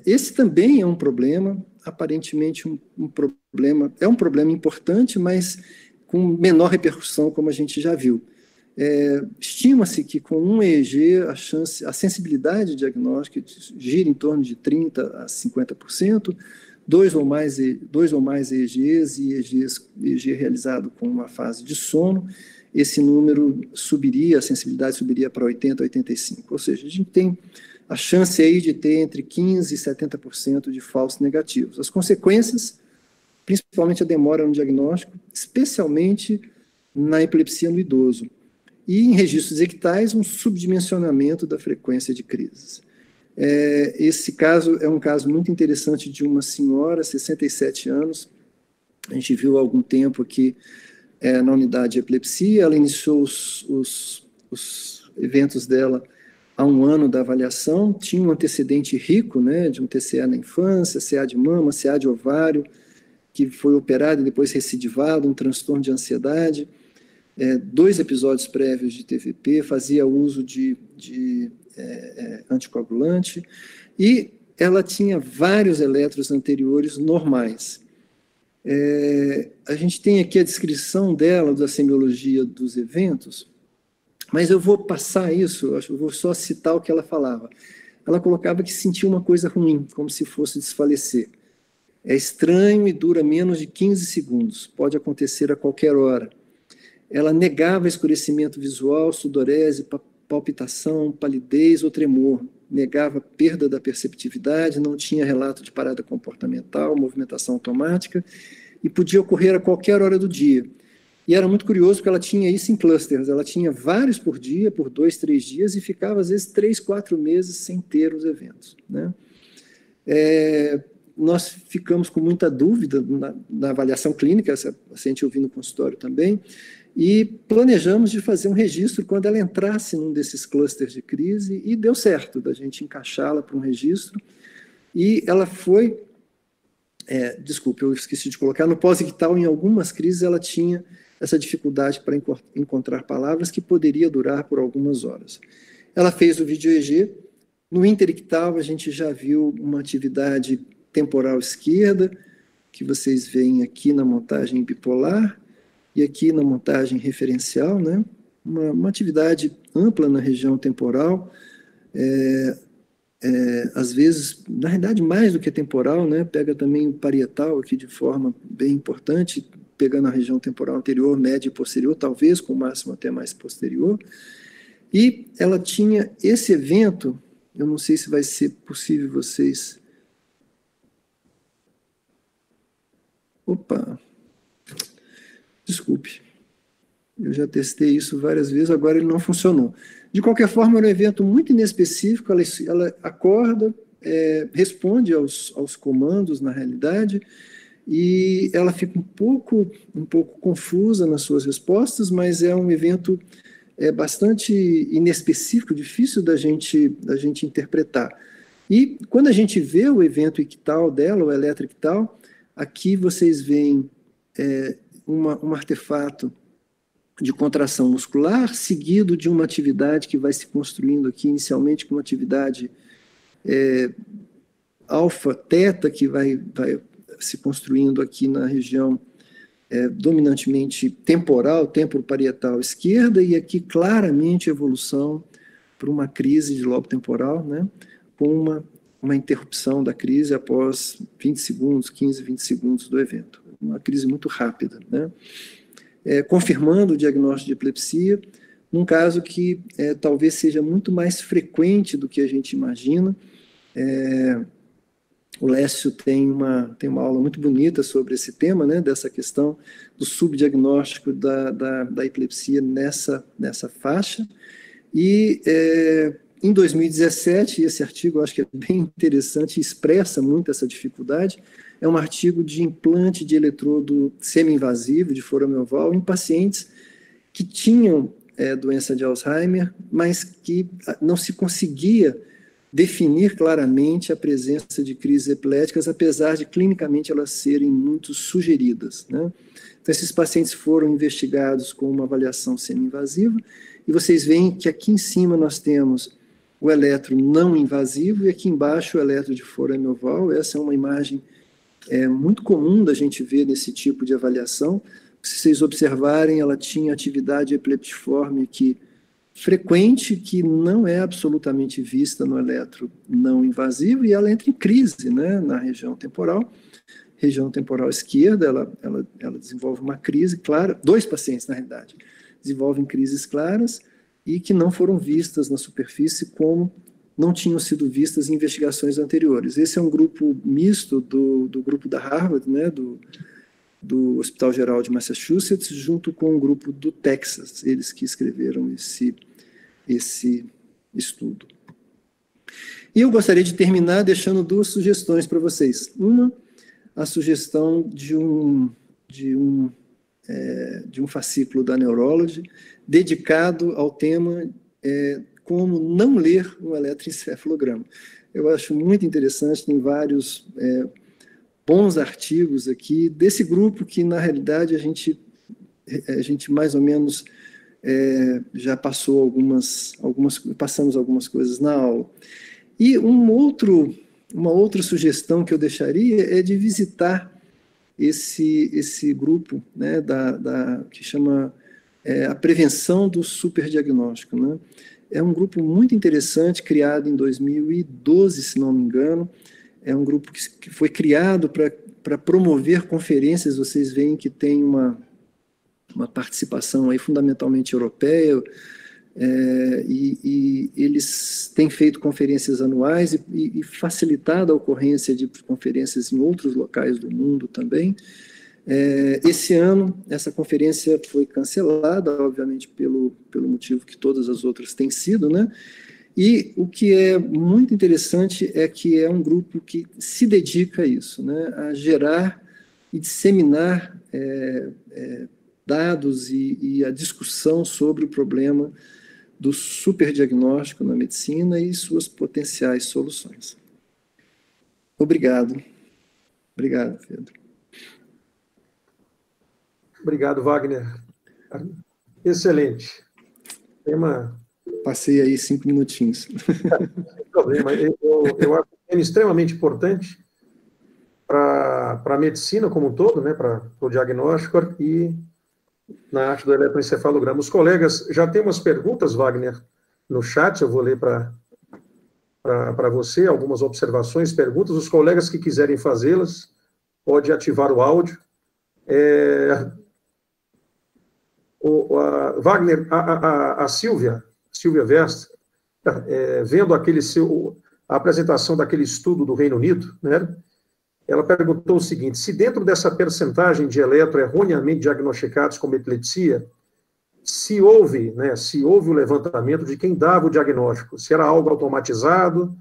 [SPEAKER 3] esse também é um problema, aparentemente um problema importante, mas com menor repercussão, como a gente já viu. Estima-se que com um EEG a sensibilidade diagnóstica gira em torno de 30% a 50%, dois ou mais EEGs e EEG realizado com uma fase de sono, esse número subiria, a sensibilidade subiria para 80% a 85%. Ou seja, a gente tem a chance aí de ter entre 15% e 70% de falsos negativos. As consequências, principalmente a demora no diagnóstico, especialmente na epilepsia no idoso. E em registros ictais, um subdimensionamento da frequência de crises. Esse caso é um caso muito interessante de uma senhora, 67 anos, a gente viu há algum tempo aqui na unidade de epilepsia, ela iniciou os eventos dela há um ano da avaliação, tinha um antecedente rico, né, de um TCA na infância, CA de mama, CA de ovário, que foi operado e depois recidivado, um transtorno de ansiedade, 2 episódios prévios de TVP, fazia uso de anticoagulante, e ela tinha vários eletros anteriores normais. A gente tem aqui a descrição dela, da semiologia dos eventos, mas eu vou passar isso, eu vou só citar o que ela falava. Ela colocava que sentia uma coisa ruim, como se fosse desfalecer. É estranho e dura menos de 15 segundos, pode acontecer a qualquer hora. Ela negava escurecimento visual, sudorese, palpitação, palidez ou tremor, negava perda da perceptividade, não tinha relato de parada comportamental, movimentação automática, e podia ocorrer a qualquer hora do dia. E era muito curioso porque ela tinha isso em clusters, ela tinha vários por dia, por 2, 3 dias, e ficava às vezes 3, 4 meses sem ter os eventos, né? Nós ficamos com muita dúvida na avaliação clínica, essa paciente eu vi no consultório também, e planejamos de fazer um registro quando ela entrasse num desses clusters de crise, e deu certo, da gente encaixá-la para um registro, e ela foi, desculpe, eu esqueci de colocar, no pós-ictal, em algumas crises, ela tinha essa dificuldade para encontrar palavras que poderia durar por algumas horas. Ela fez o vídeo EG, no interictal a gente já viu uma atividade temporal esquerda, que vocês veem aqui na montagem bipolar, e aqui na montagem referencial, né? Uma atividade ampla na região temporal, às vezes, na realidade, mais do que temporal, né? Pega também o parietal aqui de forma bem importante, pegando a região temporal anterior, média e posterior, talvez com o máximo até mais posterior. E ela tinha esse evento, eu não sei se vai ser possível vocês... Opa! Desculpe, eu já testei isso várias vezes, agora ele não funcionou. De qualquer forma, era um evento muito inespecífico, ela acorda, responde aos comandos, na realidade, e ela fica um pouco confusa nas suas respostas, mas é um evento bastante inespecífico, difícil da gente interpretar. E quando a gente vê o evento ictal dela, o eletroictal, aqui vocês veem um artefato de contração muscular, seguido de uma atividade que vai se construindo aqui, inicialmente com uma atividade alfa-teta, que vai se construindo aqui na região dominantemente temporal, temporoparietal esquerda, e aqui claramente evolução para uma crise de lobo temporal, né, com uma interrupção da crise após 20 segundos, 15, 20 segundos do evento. Uma crise muito rápida, né? Confirmando o diagnóstico de epilepsia, num caso que talvez seja muito mais frequente do que a gente imagina. O Lécio tem uma aula muito bonita sobre esse tema, né, dessa questão do subdiagnóstico da epilepsia nessa faixa. E em 2017, esse artigo eu acho que é bem interessante, expressa muito essa dificuldade, é um artigo de implante de eletrodo semi-invasivo de forame oval em pacientes que tinham doença de Alzheimer, mas que não se conseguia definir claramente a presença de crises epiléticas, apesar de clinicamente elas serem muito sugeridas, né? Então, esses pacientes foram investigados com uma avaliação semi-invasiva, e vocês veem que aqui em cima nós temos o eletro não invasivo, e aqui embaixo o eletro de forame oval. Essa é uma imagem muito comum da gente ver nesse tipo de avaliação. Se vocês observarem, ela tinha atividade epileptiforme frequente, que não é absolutamente vista no eletro não invasivo, e ela entra em crise, né, na região temporal esquerda, ela desenvolve uma crise clara, 2 pacientes, na realidade, desenvolvem crises claras e que não foram vistas na superfície como não tinham sido vistas em investigações anteriores. Esse é um grupo misto do grupo da Harvard, né, do Hospital Geral de Massachusetts, junto com o grupo do Texas, eles que escreveram esse estudo. E eu gostaria de terminar deixando 2 sugestões para vocês. Uma, a sugestão de um fascículo da Neurology dedicado ao tema como não ler um eletroencefalograma. Eu acho muito interessante, tem vários bons artigos aqui desse grupo que, na realidade, a gente mais ou menos já passou passamos algumas coisas na aula. E uma outra sugestão que eu deixaria é de visitar esse grupo, né, que chama a prevenção do superdiagnóstico, né? É um grupo muito interessante, criado em 2012, se não me engano. É um grupo que foi criado para promover conferências. Vocês veem que tem uma participação aí fundamentalmente europeia, e eles têm feito conferências anuais e facilitado a ocorrência de conferências em outros locais do mundo também. Esse ano, essa conferência foi cancelada, obviamente, pelo motivo que todas as outras têm sido, né? E o que é muito interessante é que é um grupo que se dedica a isso, né? A gerar e disseminar dados e a discussão sobre o problema do superdiagnóstico na medicina e suas potenciais soluções. Obrigado. Obrigado, Pedro.
[SPEAKER 2] Obrigado, Wagner. Excelente. Tema...
[SPEAKER 3] Passei aí 5 minutinhos.
[SPEAKER 2] Sem problema. Eu acho que é extremamente importante para a medicina como um todo, né, para o diagnóstico e na arte do eletroencefalograma. Os colegas já têm umas perguntas, Wagner, no chat, eu vou ler para você, algumas observações, perguntas. Os colegas que quiserem fazê-las, pode ativar o áudio. Wagner, a Silvia West, vendo a apresentação daquele estudo do Reino Unido, né, ela perguntou o seguinte: se dentro dessa percentagem de eletro erroneamente diagnosticados como epilepsia, se houve o levantamento de quem dava o diagnóstico, se era algo automatizado,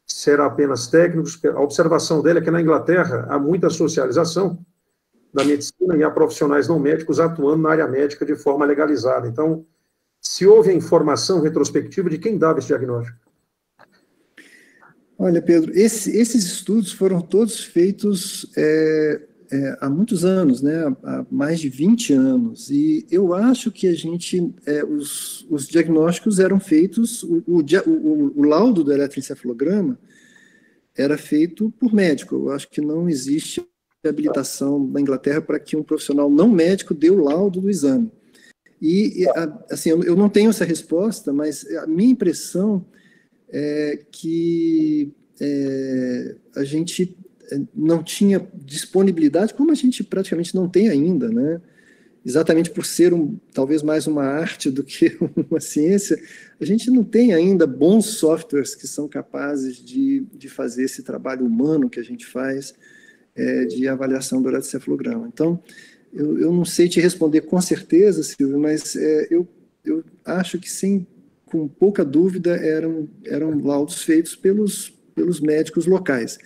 [SPEAKER 2] se era apenas técnico. A observação dela é que na Inglaterra há muita socialização da medicina e há profissionais não médicos atuando na área médica de forma legalizada. Então, se houve a informação retrospectiva de quem dava esse diagnóstico?
[SPEAKER 3] Olha, Pedro, esses estudos foram todos feitos há muitos anos, né? Há mais de 20 anos, e eu acho que os diagnósticos eram feitos, o laudo do eletroencefalograma era feito por médico. Eu acho que não existe habilitação na Inglaterra para que um profissional não médico dê o laudo do exame. E, assim, eu não tenho essa resposta, mas a minha impressão é que a gente não tinha disponibilidade, como a gente praticamente não tem ainda, né? Exatamente por ser talvez mais uma arte do que uma ciência, a gente não tem ainda bons softwares que são capazes de fazer esse trabalho humano que a gente faz, de avaliação do eletroencefalograma. Então, eu não sei te responder com certeza, Silvio, mas eu acho que, com pouca dúvida, eram laudos feitos pelos médicos locais.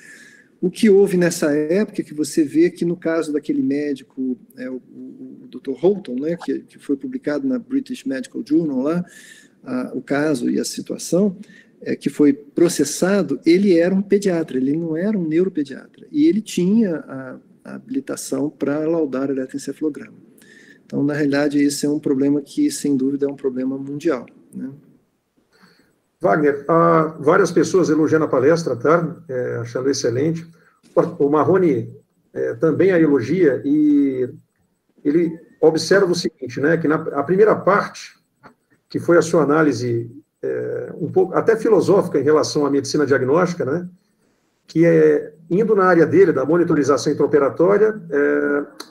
[SPEAKER 3] O que houve nessa época, que você vê que no caso daquele médico, o Dr. Holton, né, que foi publicado na British Medical Journal, lá, o caso e a situação, que foi processado, ele era um pediatra, ele não era um neuropediatra, e ele tinha a habilitação para laudar eletroencefalograma. Então, na realidade, esse é um problema que, sem dúvida, é um problema mundial, né?
[SPEAKER 2] Wagner, várias pessoas elogiando a palestra, tá? Achando excelente. O Marrone também a elogia, e ele observa o seguinte, né, que a primeira parte, que foi a sua análise um pouco até filosófica em relação à medicina diagnóstica, né, que indo na área dele, da monitorização intraoperatória,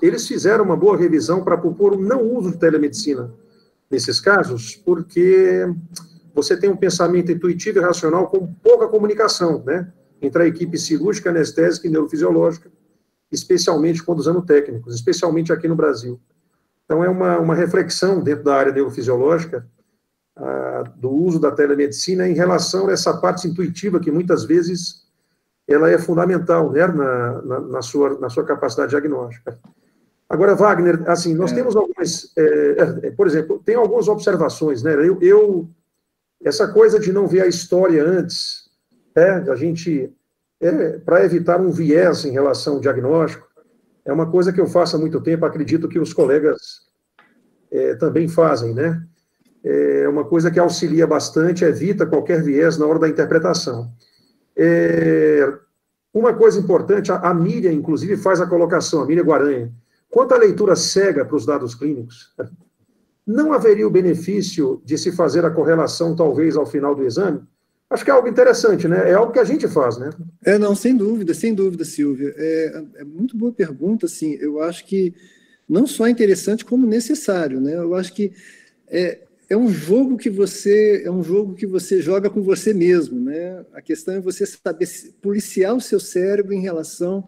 [SPEAKER 2] eles fizeram uma boa revisão para propor um não uso de telemedicina nesses casos, porque você tem um pensamento intuitivo e racional com pouca comunicação, né, entre a equipe cirúrgica, anestésica e neurofisiológica, especialmente quando usando técnicos, especialmente aqui no Brasil. Então, é uma reflexão dentro da área neurofisiológica, do uso da telemedicina em relação a essa parte intuitiva que muitas vezes ela é fundamental, né, na sua capacidade diagnóstica. Agora, Wagner, assim, nós temos algumas, por exemplo, tem algumas observações, né? Essa coisa de não ver a história antes, a gente, para evitar um viés em relação ao diagnóstico, é uma coisa que eu faço há muito tempo, acredito que os colegas também fazem, né? É uma coisa que auxilia bastante, evita qualquer viés na hora da interpretação. Uma coisa importante, a Miriam, inclusive, faz a colocação, a Miriam Guaranha, quanto à leitura cega para os dados clínicos, não haveria o benefício de se fazer a correlação, talvez, ao final do exame? Acho que é algo interessante, né? É algo que a gente faz, né?
[SPEAKER 3] Não, sem dúvida, Silvia. É muito boa pergunta, assim, eu acho que não só é interessante, como necessário, né? Eu acho que é um jogo que você joga com você mesmo, né? A questão é você saber policiar o seu cérebro em relação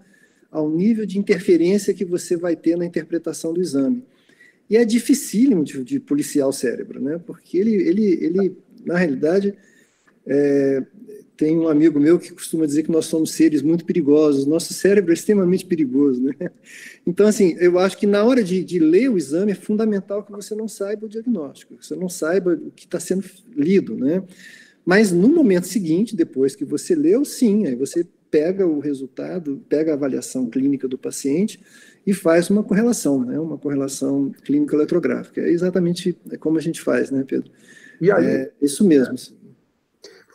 [SPEAKER 3] ao nível de interferência que você vai ter na interpretação do exame. E é dificílimo de policiar o cérebro, né? Porque ele na realidade, tem um amigo meu que costuma dizer que nós somos seres muito perigosos, nosso cérebro é extremamente perigoso, né? Então, assim, eu acho que na hora de ler o exame é fundamental que você não saiba o diagnóstico, que você não saiba o que está sendo lido, né? Mas no momento seguinte, depois que você leu, sim, aí você pega o resultado, pega a avaliação clínica do paciente e faz uma correlação, né? Uma correlação clínico-eletrográfica. É exatamente como a gente faz, né, Pedro?
[SPEAKER 2] E aí,
[SPEAKER 3] isso mesmo.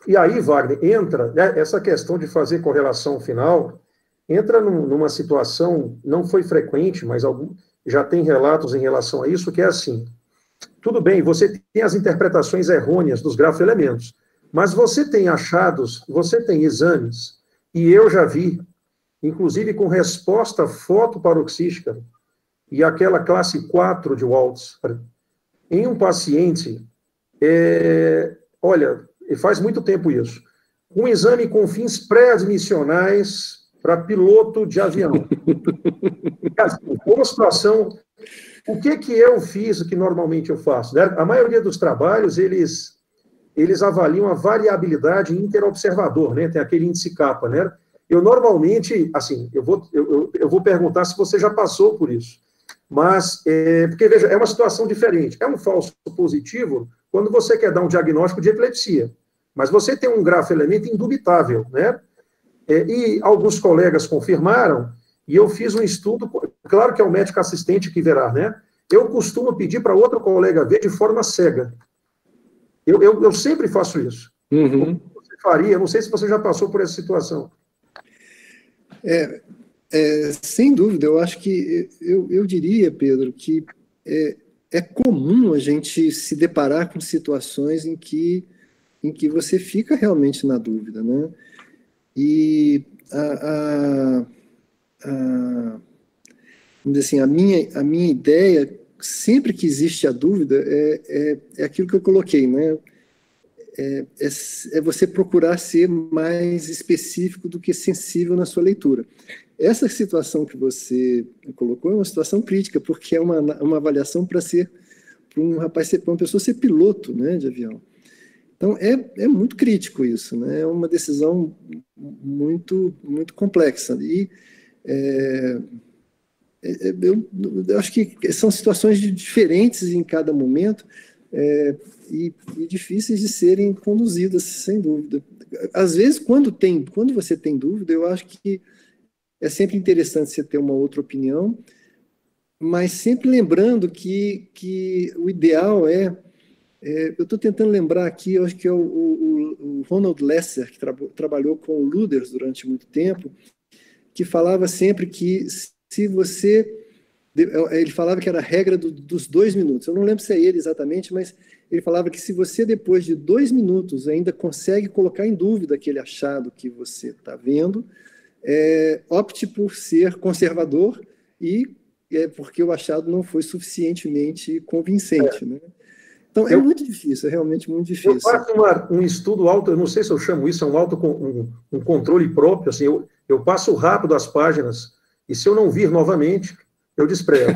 [SPEAKER 2] E aí, Wagner, entra, né, essa questão de fazer correlação final, entra numa situação, não foi frequente, mas já tem relatos em relação a isso, que é assim, tudo bem, você tem as interpretações errôneas dos grafo-elementos, mas você tem achados, você tem exames, e eu já vi, inclusive com resposta fotoparoxística, e aquela classe 4 de Waltz, em um paciente, olha, faz muito tempo isso, um exame com fins pré-admissionais para piloto de avião. Assim, uma situação, o que eu fiz, o que normalmente eu faço? Né? A maioria dos trabalhos, eles avaliam a variabilidade interobservador, né? Tem aquele índice kappa, né? Eu normalmente, assim, eu vou perguntar se você já passou por isso, mas, porque, veja, é uma situação diferente. É um falso positivo quando você quer dar um diagnóstico de epilepsia, mas você tem um grafo-elemento indubitável, né? E alguns colegas confirmaram, e eu fiz um estudo, claro que é o médico assistente que verá, né? Eu costumo pedir para outro colega ver de forma cega. Eu sempre faço isso.
[SPEAKER 3] Uhum.
[SPEAKER 2] Como você faria? Não sei se você já passou por essa situação.
[SPEAKER 3] Sem dúvida, eu acho que, eu diria, Pedro, que é comum a gente se deparar com situações em que você fica realmente na dúvida, né? E vamos dizer assim, a minha ideia, sempre que existe a dúvida, é aquilo que eu coloquei, né? É você procurar ser mais específico do que sensível na sua leitura. Essa situação que você colocou é uma situação crítica, porque é uma avaliação para uma pessoa ser piloto, né, de avião. Então, é muito crítico isso, né? É uma decisão muito, muito complexa. E eu acho que são situações diferentes em cada momento e difíceis de serem conduzidas, sem dúvida. Às vezes, quando você tem dúvida, eu acho que é sempre interessante você ter uma outra opinião, mas sempre lembrando que o ideal eu estou tentando lembrar aqui, eu acho que é o Ronald Lesser, que trabalhou com o Luders durante muito tempo, que falava sempre que se você... Ele falava que era a regra dos 2 minutos. Eu não lembro se é ele exatamente, mas ele falava que se você, depois de 2 minutos, ainda consegue colocar em dúvida aquele achado que você está vendo, opte por ser conservador porque o achado não foi suficientemente convincente, né? Então, é muito difícil, é realmente muito difícil.
[SPEAKER 2] Eu faço um estudo alto, eu não sei se eu chamo isso, um controle próprio, assim, eu passo rápido as páginas, e se eu não vir novamente, eu desprezo.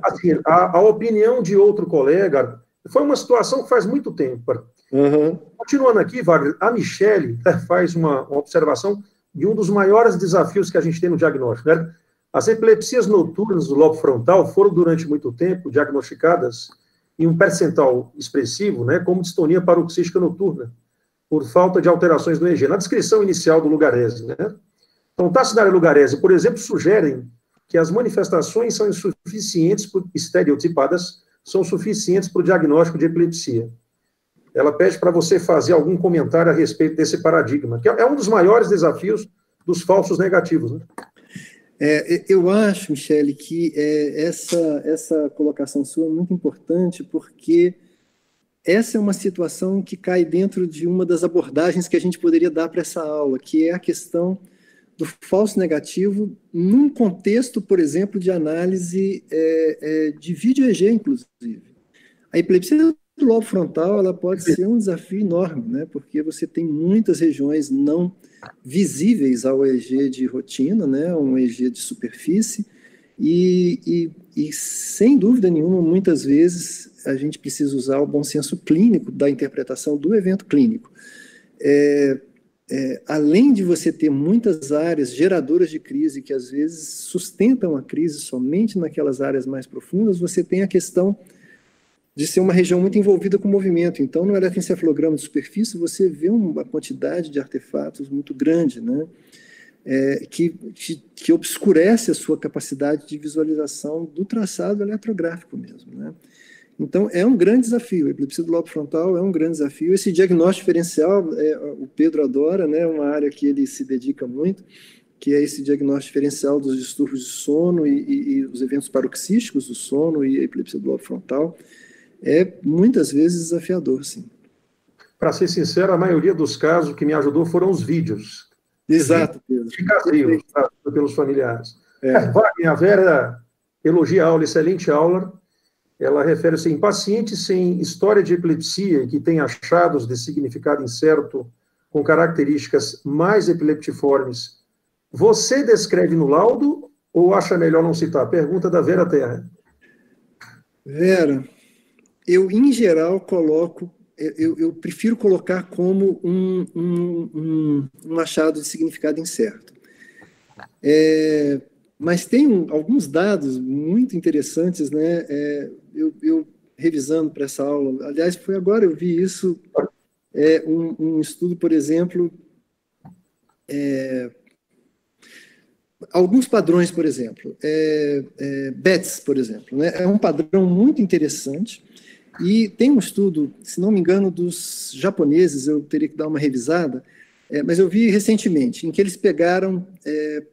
[SPEAKER 2] Assim, a opinião de outro colega, Foi uma situação que faz muito tempo.
[SPEAKER 3] Uhum.
[SPEAKER 2] Continuando aqui, Wagner, a Michele faz uma observação de um dos maiores desafios que a gente tem no diagnóstico, né? As epilepsias noturnas do lobo frontal foram, durante muito tempo, diagnosticadas em um percentual expressivo, né, como distonia paroxística noturna, por falta de alterações no EEG. Na descrição inicial do Lugarese, né? Então, Tassinara e Lugarese, por exemplo, sugerem que as manifestações são insuficientes, estereotipadas, são suficientes para o diagnóstico de epilepsia. Ela pede para você fazer algum comentário a respeito desse paradigma, que é um dos maiores desafios dos falsos negativos, né?
[SPEAKER 3] Eu acho, Michele, que essa colocação sua é muito importante, porque essa é uma situação que cai dentro de uma das abordagens que a gente poderia dar para essa aula, que é a questão do falso negativo num contexto, por exemplo, de análise de vídeo EEG, inclusive. A epilepsia do lobo frontal, ela pode ser um desafio enorme, né? Porque você tem muitas regiões não visíveis ao EEG de rotina, né? Um EEG de superfície, e sem dúvida nenhuma, muitas vezes a gente precisa usar o bom senso clínico da interpretação do evento clínico. Além de você ter muitas áreas geradoras de crise que às vezes sustentam a crise somente naquelas áreas mais profundas, você tem a questão de ser uma região muito envolvida com movimento. Então, no eletroencefalograma de superfície, você vê uma quantidade de artefatos muito grande, né? Que obscurece a sua capacidade de visualização do traçado eletrográfico mesmo, né? Então, é um grande desafio. A epilepsia do lobo frontal é um grande desafio. Esse diagnóstico diferencial, o Pedro adora, né? Uma área que ele se dedica muito, que é esse diagnóstico diferencial dos distúrbios de sono e os eventos paroxísticos do sono e a epilepsia do lobo frontal. É muitas vezes desafiador, sim.
[SPEAKER 2] Para ser sincero, a maioria dos casos que me ajudou foram os vídeos.
[SPEAKER 3] Exato, Pedro.
[SPEAKER 2] De caseiro, pelos familiares. Wagner, a Vera elogia a aula, excelente aula. Ela refere-se em pacientes sem história de epilepsia que têm achados de significado incerto com características mais epileptiformes. Você descreve no laudo ou acha melhor não citar? Pergunta da Vera Terra.
[SPEAKER 3] Vera, eu, em geral, eu prefiro colocar como um achado de significado incerto. Mas tem alguns dados muito interessantes, né? Eu revisando para essa aula, aliás, foi agora eu vi isso, um estudo, por exemplo, alguns padrões, por exemplo, BETS, por exemplo, né? É um padrão muito interessante. E tem um estudo, se não me engano, dos japoneses, eu teria que dar uma revisada, mas eu vi recentemente, em que eles pegaram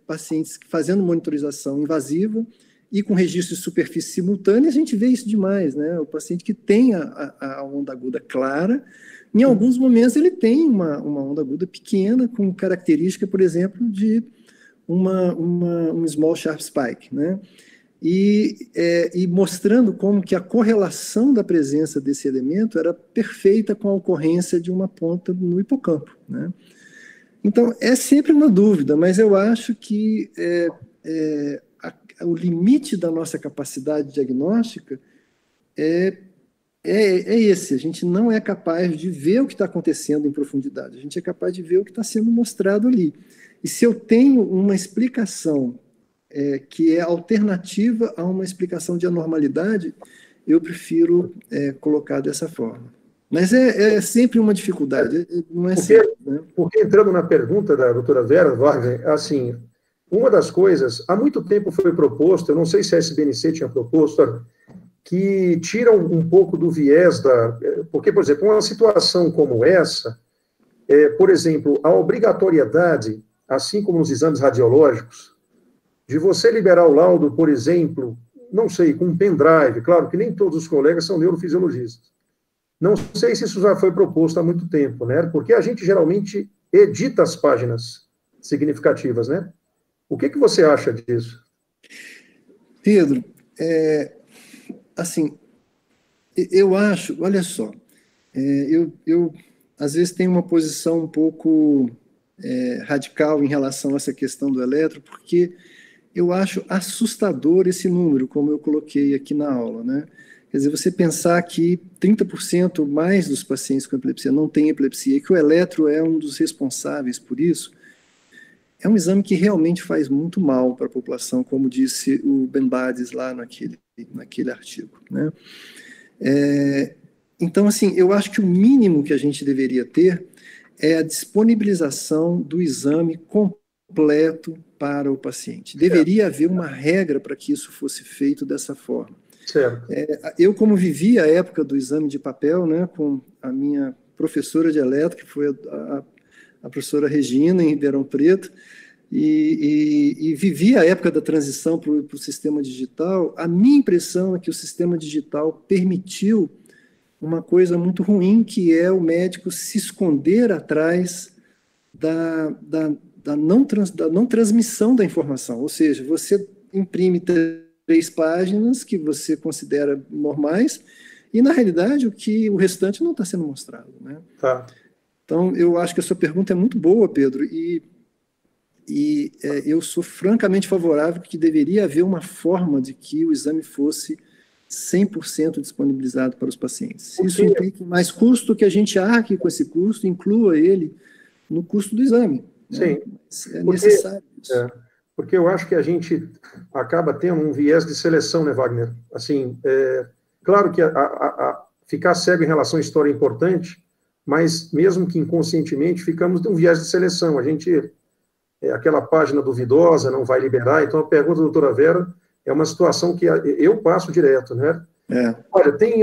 [SPEAKER 3] pacientes fazendo monitorização invasiva e com registro de superfície simultânea. A gente vê isso demais, né? O paciente que tem a onda aguda clara, em alguns momentos ele tem uma onda aguda pequena, com característica, por exemplo, de um small sharp spike, né? E mostrando como que a correlação da presença desse elemento era perfeita com a ocorrência de uma ponta no hipocampo, né? Então, é sempre uma dúvida, mas eu acho que o limite da nossa capacidade diagnóstica é esse. A gente não é capaz de ver o que está acontecendo em profundidade, a gente é capaz de ver o que está sendo mostrado ali. E se eu tenho uma explicação que é alternativa a uma explicação de anormalidade, eu prefiro colocar dessa forma. Mas é sempre uma dificuldade, não é simples, né?
[SPEAKER 2] Porque entrando na pergunta da doutora Vera Wagner, assim, uma das coisas, há muito tempo foi proposto, eu não sei se a SBNC tinha proposto, que tira um pouco do viés porque, por exemplo, uma situação como essa, por exemplo, a obrigatoriedade, assim como nos exames radiológicos, de você liberar o laudo, por exemplo, não sei, com um pendrive, claro que nem todos os colegas são neurofisiologistas. Não sei se isso já foi proposto há muito tempo, né? Porque a gente geralmente edita as páginas significativas, né? O que você acha disso?
[SPEAKER 3] Pedro, assim, eu acho, olha só, eu às vezes tenho uma posição um pouco radical em relação a essa questão do eletro, porque eu acho assustador esse número, como eu coloquei aqui na aula, né? Quer dizer, você pensar que 30% mais dos pacientes com epilepsia não têm epilepsia e que o eletro é um dos responsáveis por isso, é um exame que realmente faz muito mal para a população, como disse o Ben Bades lá naquele artigo, né? Então, assim, eu acho que o mínimo que a gente deveria ter é a disponibilização do exame completo para o paciente. Deveria haver uma regra para que isso fosse feito dessa forma.
[SPEAKER 2] Certo.
[SPEAKER 3] Eu, como vivi a época do exame de papel, né, com a minha professora de eletro, que foi a professora Regina, em Ribeirão Preto, e vivi a época da transição para o sistema digital, a minha impressão é que o sistema digital permitiu uma coisa muito ruim, que é o médico se esconder atrás da não transmissão da informação. Ou seja, você imprime 3 páginas que você considera normais, e, na realidade, o restante não está sendo mostrado, né?
[SPEAKER 2] Tá.
[SPEAKER 3] Então, eu acho que a sua pergunta é muito boa, Pedro, e eu sou francamente favorável que deveria haver uma forma de que o exame fosse 100% disponibilizado para os pacientes. Se isso implica mais custo, que a gente arque com esse custo, inclua ele no custo do exame. Né?
[SPEAKER 2] Sim.
[SPEAKER 3] É necessário isso.
[SPEAKER 2] Porque eu acho que a gente acaba tendo um viés de seleção, né, Wagner? Assim, claro que ficar cego em relação à história é importante, mas mesmo que inconscientemente ficamos de um viés de seleção. A gente, aquela página duvidosa, não vai liberar. Então, a pergunta da doutora Vera é uma situação que eu passo direto, né? Olha, tem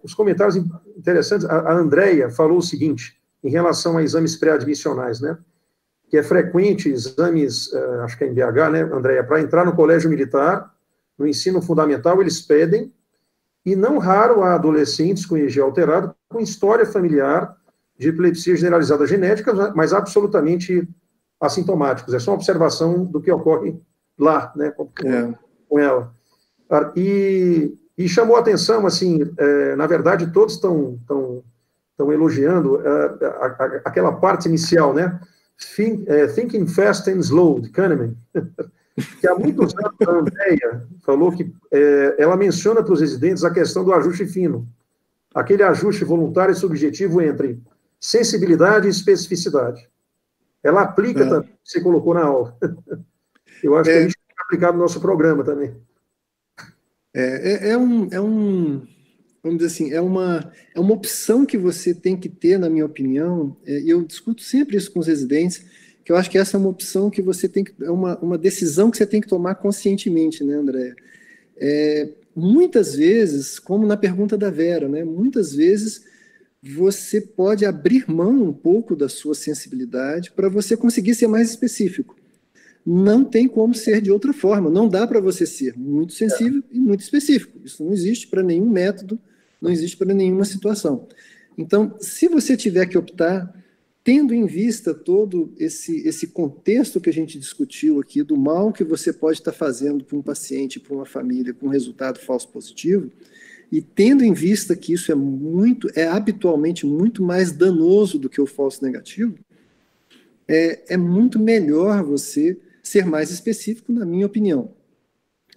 [SPEAKER 2] os comentários interessantes. A Andréia falou o seguinte, em relação a exames pré-admissionais, né? Que é frequente exames, acho que é em BH, né, Andréia, para entrar no colégio militar, no ensino fundamental, eles pedem, e não raro há adolescentes com EG alterado, com história familiar de epilepsia generalizada genética, mas absolutamente assintomáticos. É só uma observação do que ocorre lá, né, com ela. E chamou a atenção, assim, na verdade, todos estão elogiando aquela parte inicial, né? Thinking Fast and Slow, de Kahneman, que há muitos anos a Andréia falou que ela menciona para os residentes a questão do ajuste fino, aquele ajuste voluntário e subjetivo entre sensibilidade e especificidade. Ela aplica também o que você colocou na aula. Eu acho que a gente tem que aplicar no nosso programa também.
[SPEAKER 3] Vamos dizer assim, é uma opção que você tem que ter, na minha opinião, e eu discuto sempre isso com os residentes, que eu acho que essa é uma opção que você tem que, é uma decisão que você tem que tomar conscientemente, né, André? Muitas vezes, como na pergunta da Vera, né, muitas vezes você pode abrir mão um pouco da sua sensibilidade para você conseguir ser mais específico. Não tem como ser de outra forma, não dá para você ser muito sensível e muito específico. Isso não existe para nenhum método, não existe para nenhuma situação. Então, se você tiver que optar, tendo em vista todo esse contexto que a gente discutiu aqui, do mal que você pode estar fazendo para um paciente, para uma família, com um resultado falso positivo, e tendo em vista que isso é habitualmente muito mais danoso do que o falso negativo, é muito melhor você ser mais específico, na minha opinião.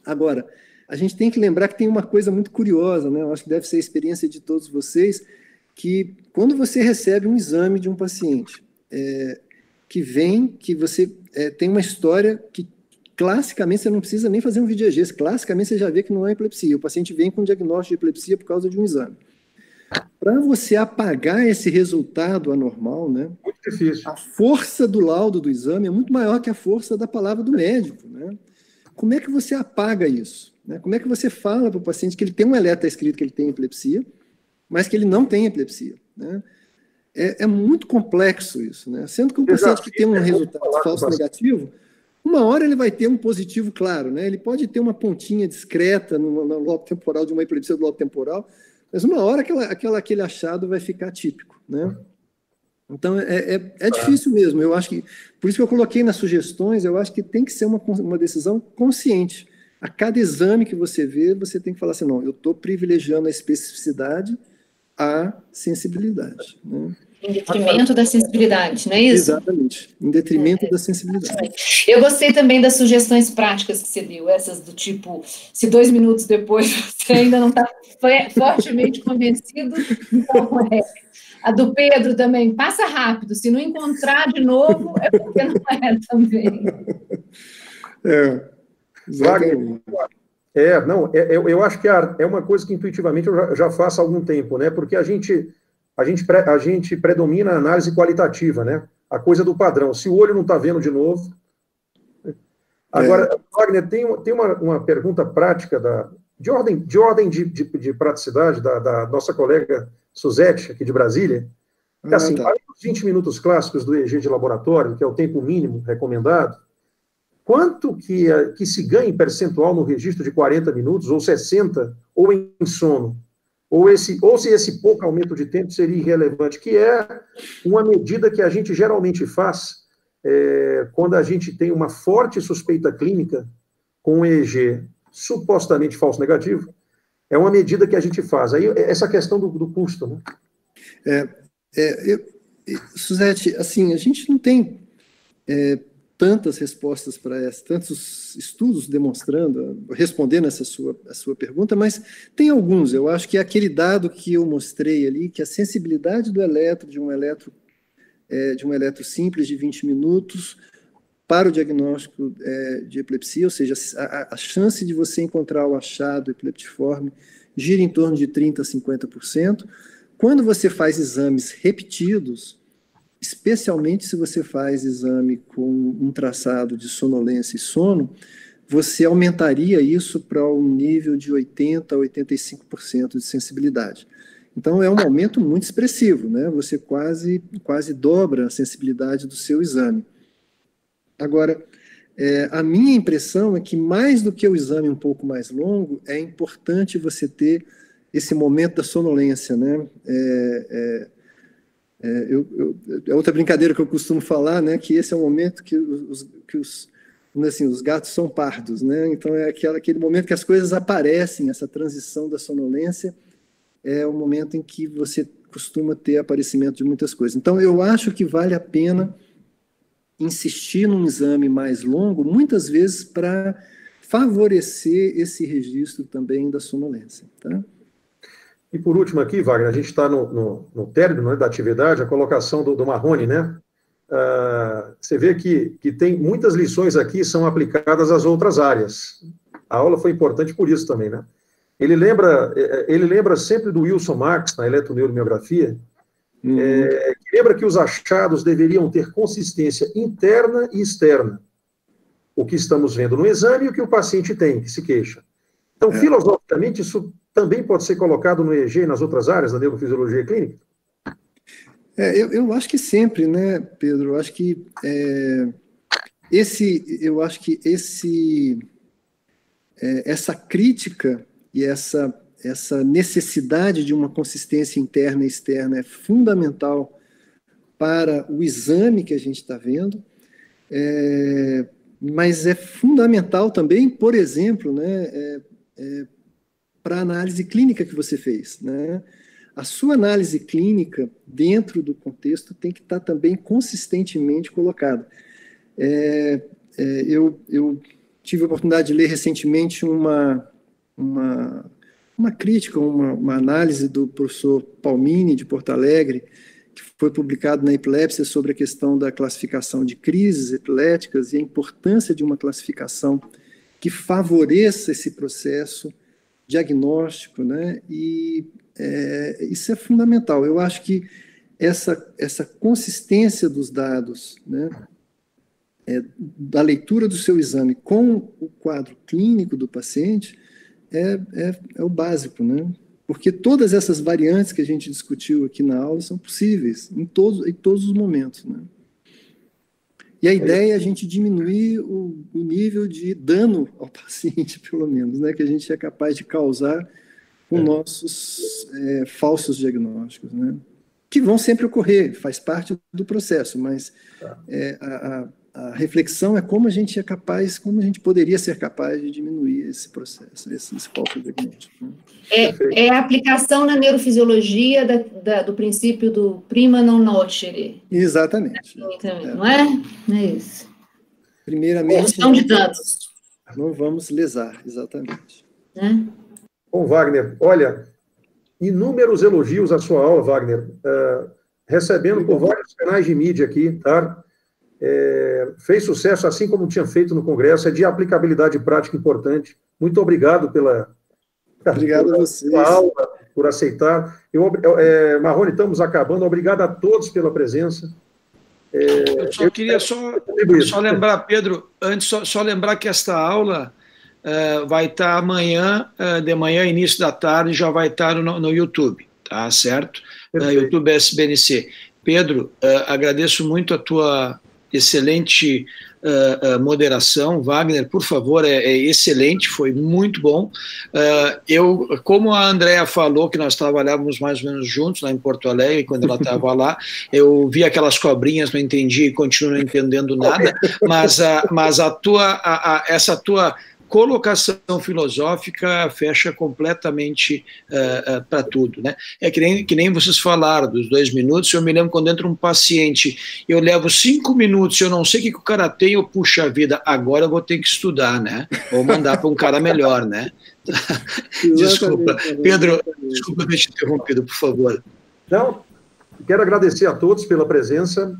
[SPEAKER 3] Agora, a gente tem que lembrar que tem uma coisa muito curiosa, né? Eu acho que deve ser a experiência de todos vocês, que quando você recebe um exame de um paciente que você tem uma história que classicamente você não precisa nem fazer um videogês, classicamente você já vê que não é epilepsia, o paciente vem com um diagnóstico de epilepsia por causa de um exame. Para você apagar esse resultado anormal, né,
[SPEAKER 2] muito difícil.
[SPEAKER 3] A força do laudo do exame é muito maior que a força da palavra do médico, né? Como é que você apaga isso? Né? Como é que você fala para o paciente que ele tem um eletro escrito que ele tem epilepsia, mas que ele não tem epilepsia? Né? É muito complexo isso, né? Sendo que um paciente que tem um resultado falso negativo, uma hora ele vai ter um positivo claro, né? Ele pode ter uma pontinha discreta no lobo temporal de uma epilepsia do lobo temporal, mas uma hora aquele achado vai ficar típico, né? Então, é difícil mesmo. Eu acho que, por isso que eu coloquei nas sugestões, eu acho que tem que ser uma decisão consciente. A cada exame que você vê, você tem que falar assim, não, eu estou privilegiando a especificidade à sensibilidade. Né?
[SPEAKER 4] Em detrimento da sensibilidade, não é isso?
[SPEAKER 3] Exatamente, em detrimento da sensibilidade.
[SPEAKER 4] Eu gostei também das sugestões práticas que você deu, essas do tipo, se 2 minutos depois você ainda não está fortemente convencido, então a do Pedro também, passa rápido, se não encontrar de novo, é porque não é também.
[SPEAKER 3] Exatamente.
[SPEAKER 2] Eu acho que é uma coisa que intuitivamente eu já faço há algum tempo, né? Porque a gente predomina a análise qualitativa, né? A coisa do padrão. Se o olho não está vendo de novo. Agora, Wagner, tem uma pergunta prática de ordem de praticidade da nossa colega Suzete, aqui de Brasília. Assim, além dos 20 minutos clássicos do EEG de laboratório, que é o tempo mínimo recomendado, quanto que se ganha em percentual no registro de 40 minutos, ou 60, ou em sono? Ou se esse pouco aumento de tempo seria irrelevante, que é uma medida que a gente geralmente faz quando a gente tem uma forte suspeita clínica com um EEG supostamente falso negativo, é uma medida que a gente faz. Aí, essa questão do custo, né?
[SPEAKER 3] Suzete, assim, a gente não tem tantas respostas para essa, tantos estudos respondendo essa sua pergunta, mas tem alguns. Eu acho que é aquele dado que eu mostrei ali, que a sensibilidade do eletro, de um eletro simples de 20 minutos, para o diagnóstico de epilepsia, ou seja, a chance de você encontrar o achado epileptiforme gira em torno de 30% a 50%. Quando você faz exames repetidos, especialmente se você faz exame com um traçado de sonolência e sono, você aumentaria isso para um nível de 80% a 85% de sensibilidade. Então, é um aumento muito expressivo, né? Você quase dobra a sensibilidade do seu exame. Agora, a minha impressão é que, mais do que o exame um pouco mais longo, é importante você ter esse momento da sonolência, né? É outra brincadeira que eu costumo falar, né? Que esse é o momento que os gatos são pardos, né? Então, é aquele momento que as coisas aparecem, essa transição da sonolência, é o momento em que você costuma ter aparecimento de muitas coisas. Então, eu acho que vale a pena insistir num exame mais longo, muitas vezes para favorecer esse registro também da sonolência. Tá?
[SPEAKER 2] E por último aqui, Wagner, a gente está no término, né, da atividade, a colocação do Marrone, né? Você vê que tem muitas lições aqui são aplicadas às outras áreas. A aula foi importante por isso também, né? Ele lembra sempre do Wilson Marx, na eletroneuromiografia, que lembra que os achados deveriam ter consistência interna e externa. O que estamos vendo no exame e o que o paciente tem, que se queixa. Então, filosoficamente, isso também pode ser colocado no EEG e nas outras áreas da neurofisiologia clínica?
[SPEAKER 3] Eu acho que sempre, né, Pedro? Eu acho que essa crítica e essa necessidade de uma consistência interna e externa é fundamental para o exame que a gente está vendo, mas é fundamental também, por exemplo, né, para a análise clínica que você fez, né? A sua análise clínica, dentro do contexto, tem que estar também consistentemente colocada. Eu tive a oportunidade de ler recentemente uma crítica, uma análise do professor Palmini, de Porto Alegre, que foi publicado na Epilepsia, sobre a questão da classificação de crises epiléticas e a importância de uma classificação que favoreça esse processo diagnóstico, né? E isso é fundamental. Eu acho que essa consistência dos dados, né, da leitura do seu exame com o quadro clínico do paciente é o básico, né? Porque todas essas variantes que a gente discutiu aqui na aula são possíveis em todos os momentos, né? E a ideia é a gente diminuir o nível de dano ao paciente, pelo menos, né, que a gente é capaz de causar com nossos falsos diagnósticos, né? Que vão sempre ocorrer, faz parte do processo, mas a reflexão é como a gente é capaz, como a gente poderia ser capaz de diminuir esse processo, esse falso diagnóstico.
[SPEAKER 4] É a aplicação na neurofisiologia do princípio do prima non nocere.
[SPEAKER 3] Exatamente.
[SPEAKER 4] Não é? Não é isso.
[SPEAKER 3] Primeiramente,
[SPEAKER 4] de dados.
[SPEAKER 3] Não vamos lesar, exatamente.
[SPEAKER 2] Bom, Wagner, olha, inúmeros elogios à sua aula, Wagner, recebendo por vários canais de mídia aqui, tá? Fez sucesso, assim como tinha feito no Congresso, é de aplicabilidade prática importante. Muito obrigado
[SPEAKER 3] Obrigado a vocês.
[SPEAKER 2] Aula, por aceitar. Marrone, estamos acabando. Obrigado a todos pela presença.
[SPEAKER 1] Eu só queria só lembrar, Pedro, antes só lembrar que esta aula vai estar amanhã, de manhã, início da tarde, já vai estar no YouTube, tá certo? YouTube SBNC. Pedro, agradeço muito a tua excelente moderação. Wagner, por favor, é excelente, foi muito bom. Como a Andrea falou, que nós trabalhávamos mais ou menos juntos lá em Porto Alegre, quando ela estava lá, eu vi aquelas cobrinhas, não entendi e continuo não entendendo nada, mas essa tua colocação filosófica fecha completamente para tudo, né? É que nem vocês falaram dos 2 minutos. Eu me lembro quando entra um paciente, eu levo 5 minutos, eu não sei o que o cara tem, eu puxa a vida, agora eu vou ter que estudar, né? Ou mandar para um cara melhor, né? Desculpa, Pedro, desculpa ter te interrompido, por favor.
[SPEAKER 2] Não, quero agradecer a todos pela presença.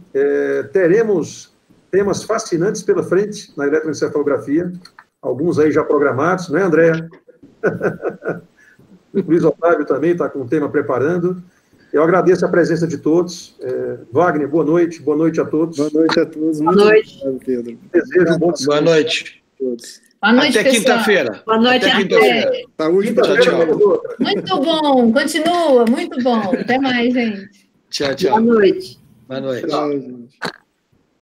[SPEAKER 2] Teremos temas fascinantes pela frente na eletroencefalografia. Alguns aí já programados, né, Andréa? O Luiz Otávio também está com o tema preparando. Eu agradeço a presença de todos. Wagner, boa noite a todos.
[SPEAKER 3] Boa noite a todos.
[SPEAKER 4] Boa noite.
[SPEAKER 3] Obrigado, Pedro.
[SPEAKER 2] Desejo um bom descanso.
[SPEAKER 1] Boa noite.
[SPEAKER 3] A todos.
[SPEAKER 4] Boa noite,
[SPEAKER 1] até quinta-feira.
[SPEAKER 4] Boa noite,
[SPEAKER 1] até quinta-feira.
[SPEAKER 3] Saúde para
[SPEAKER 1] tchau.
[SPEAKER 4] Muito bom, continua, muito bom. Até mais, gente.
[SPEAKER 1] Tchau.
[SPEAKER 4] Boa noite.
[SPEAKER 1] Boa noite.
[SPEAKER 3] Tchau, gente.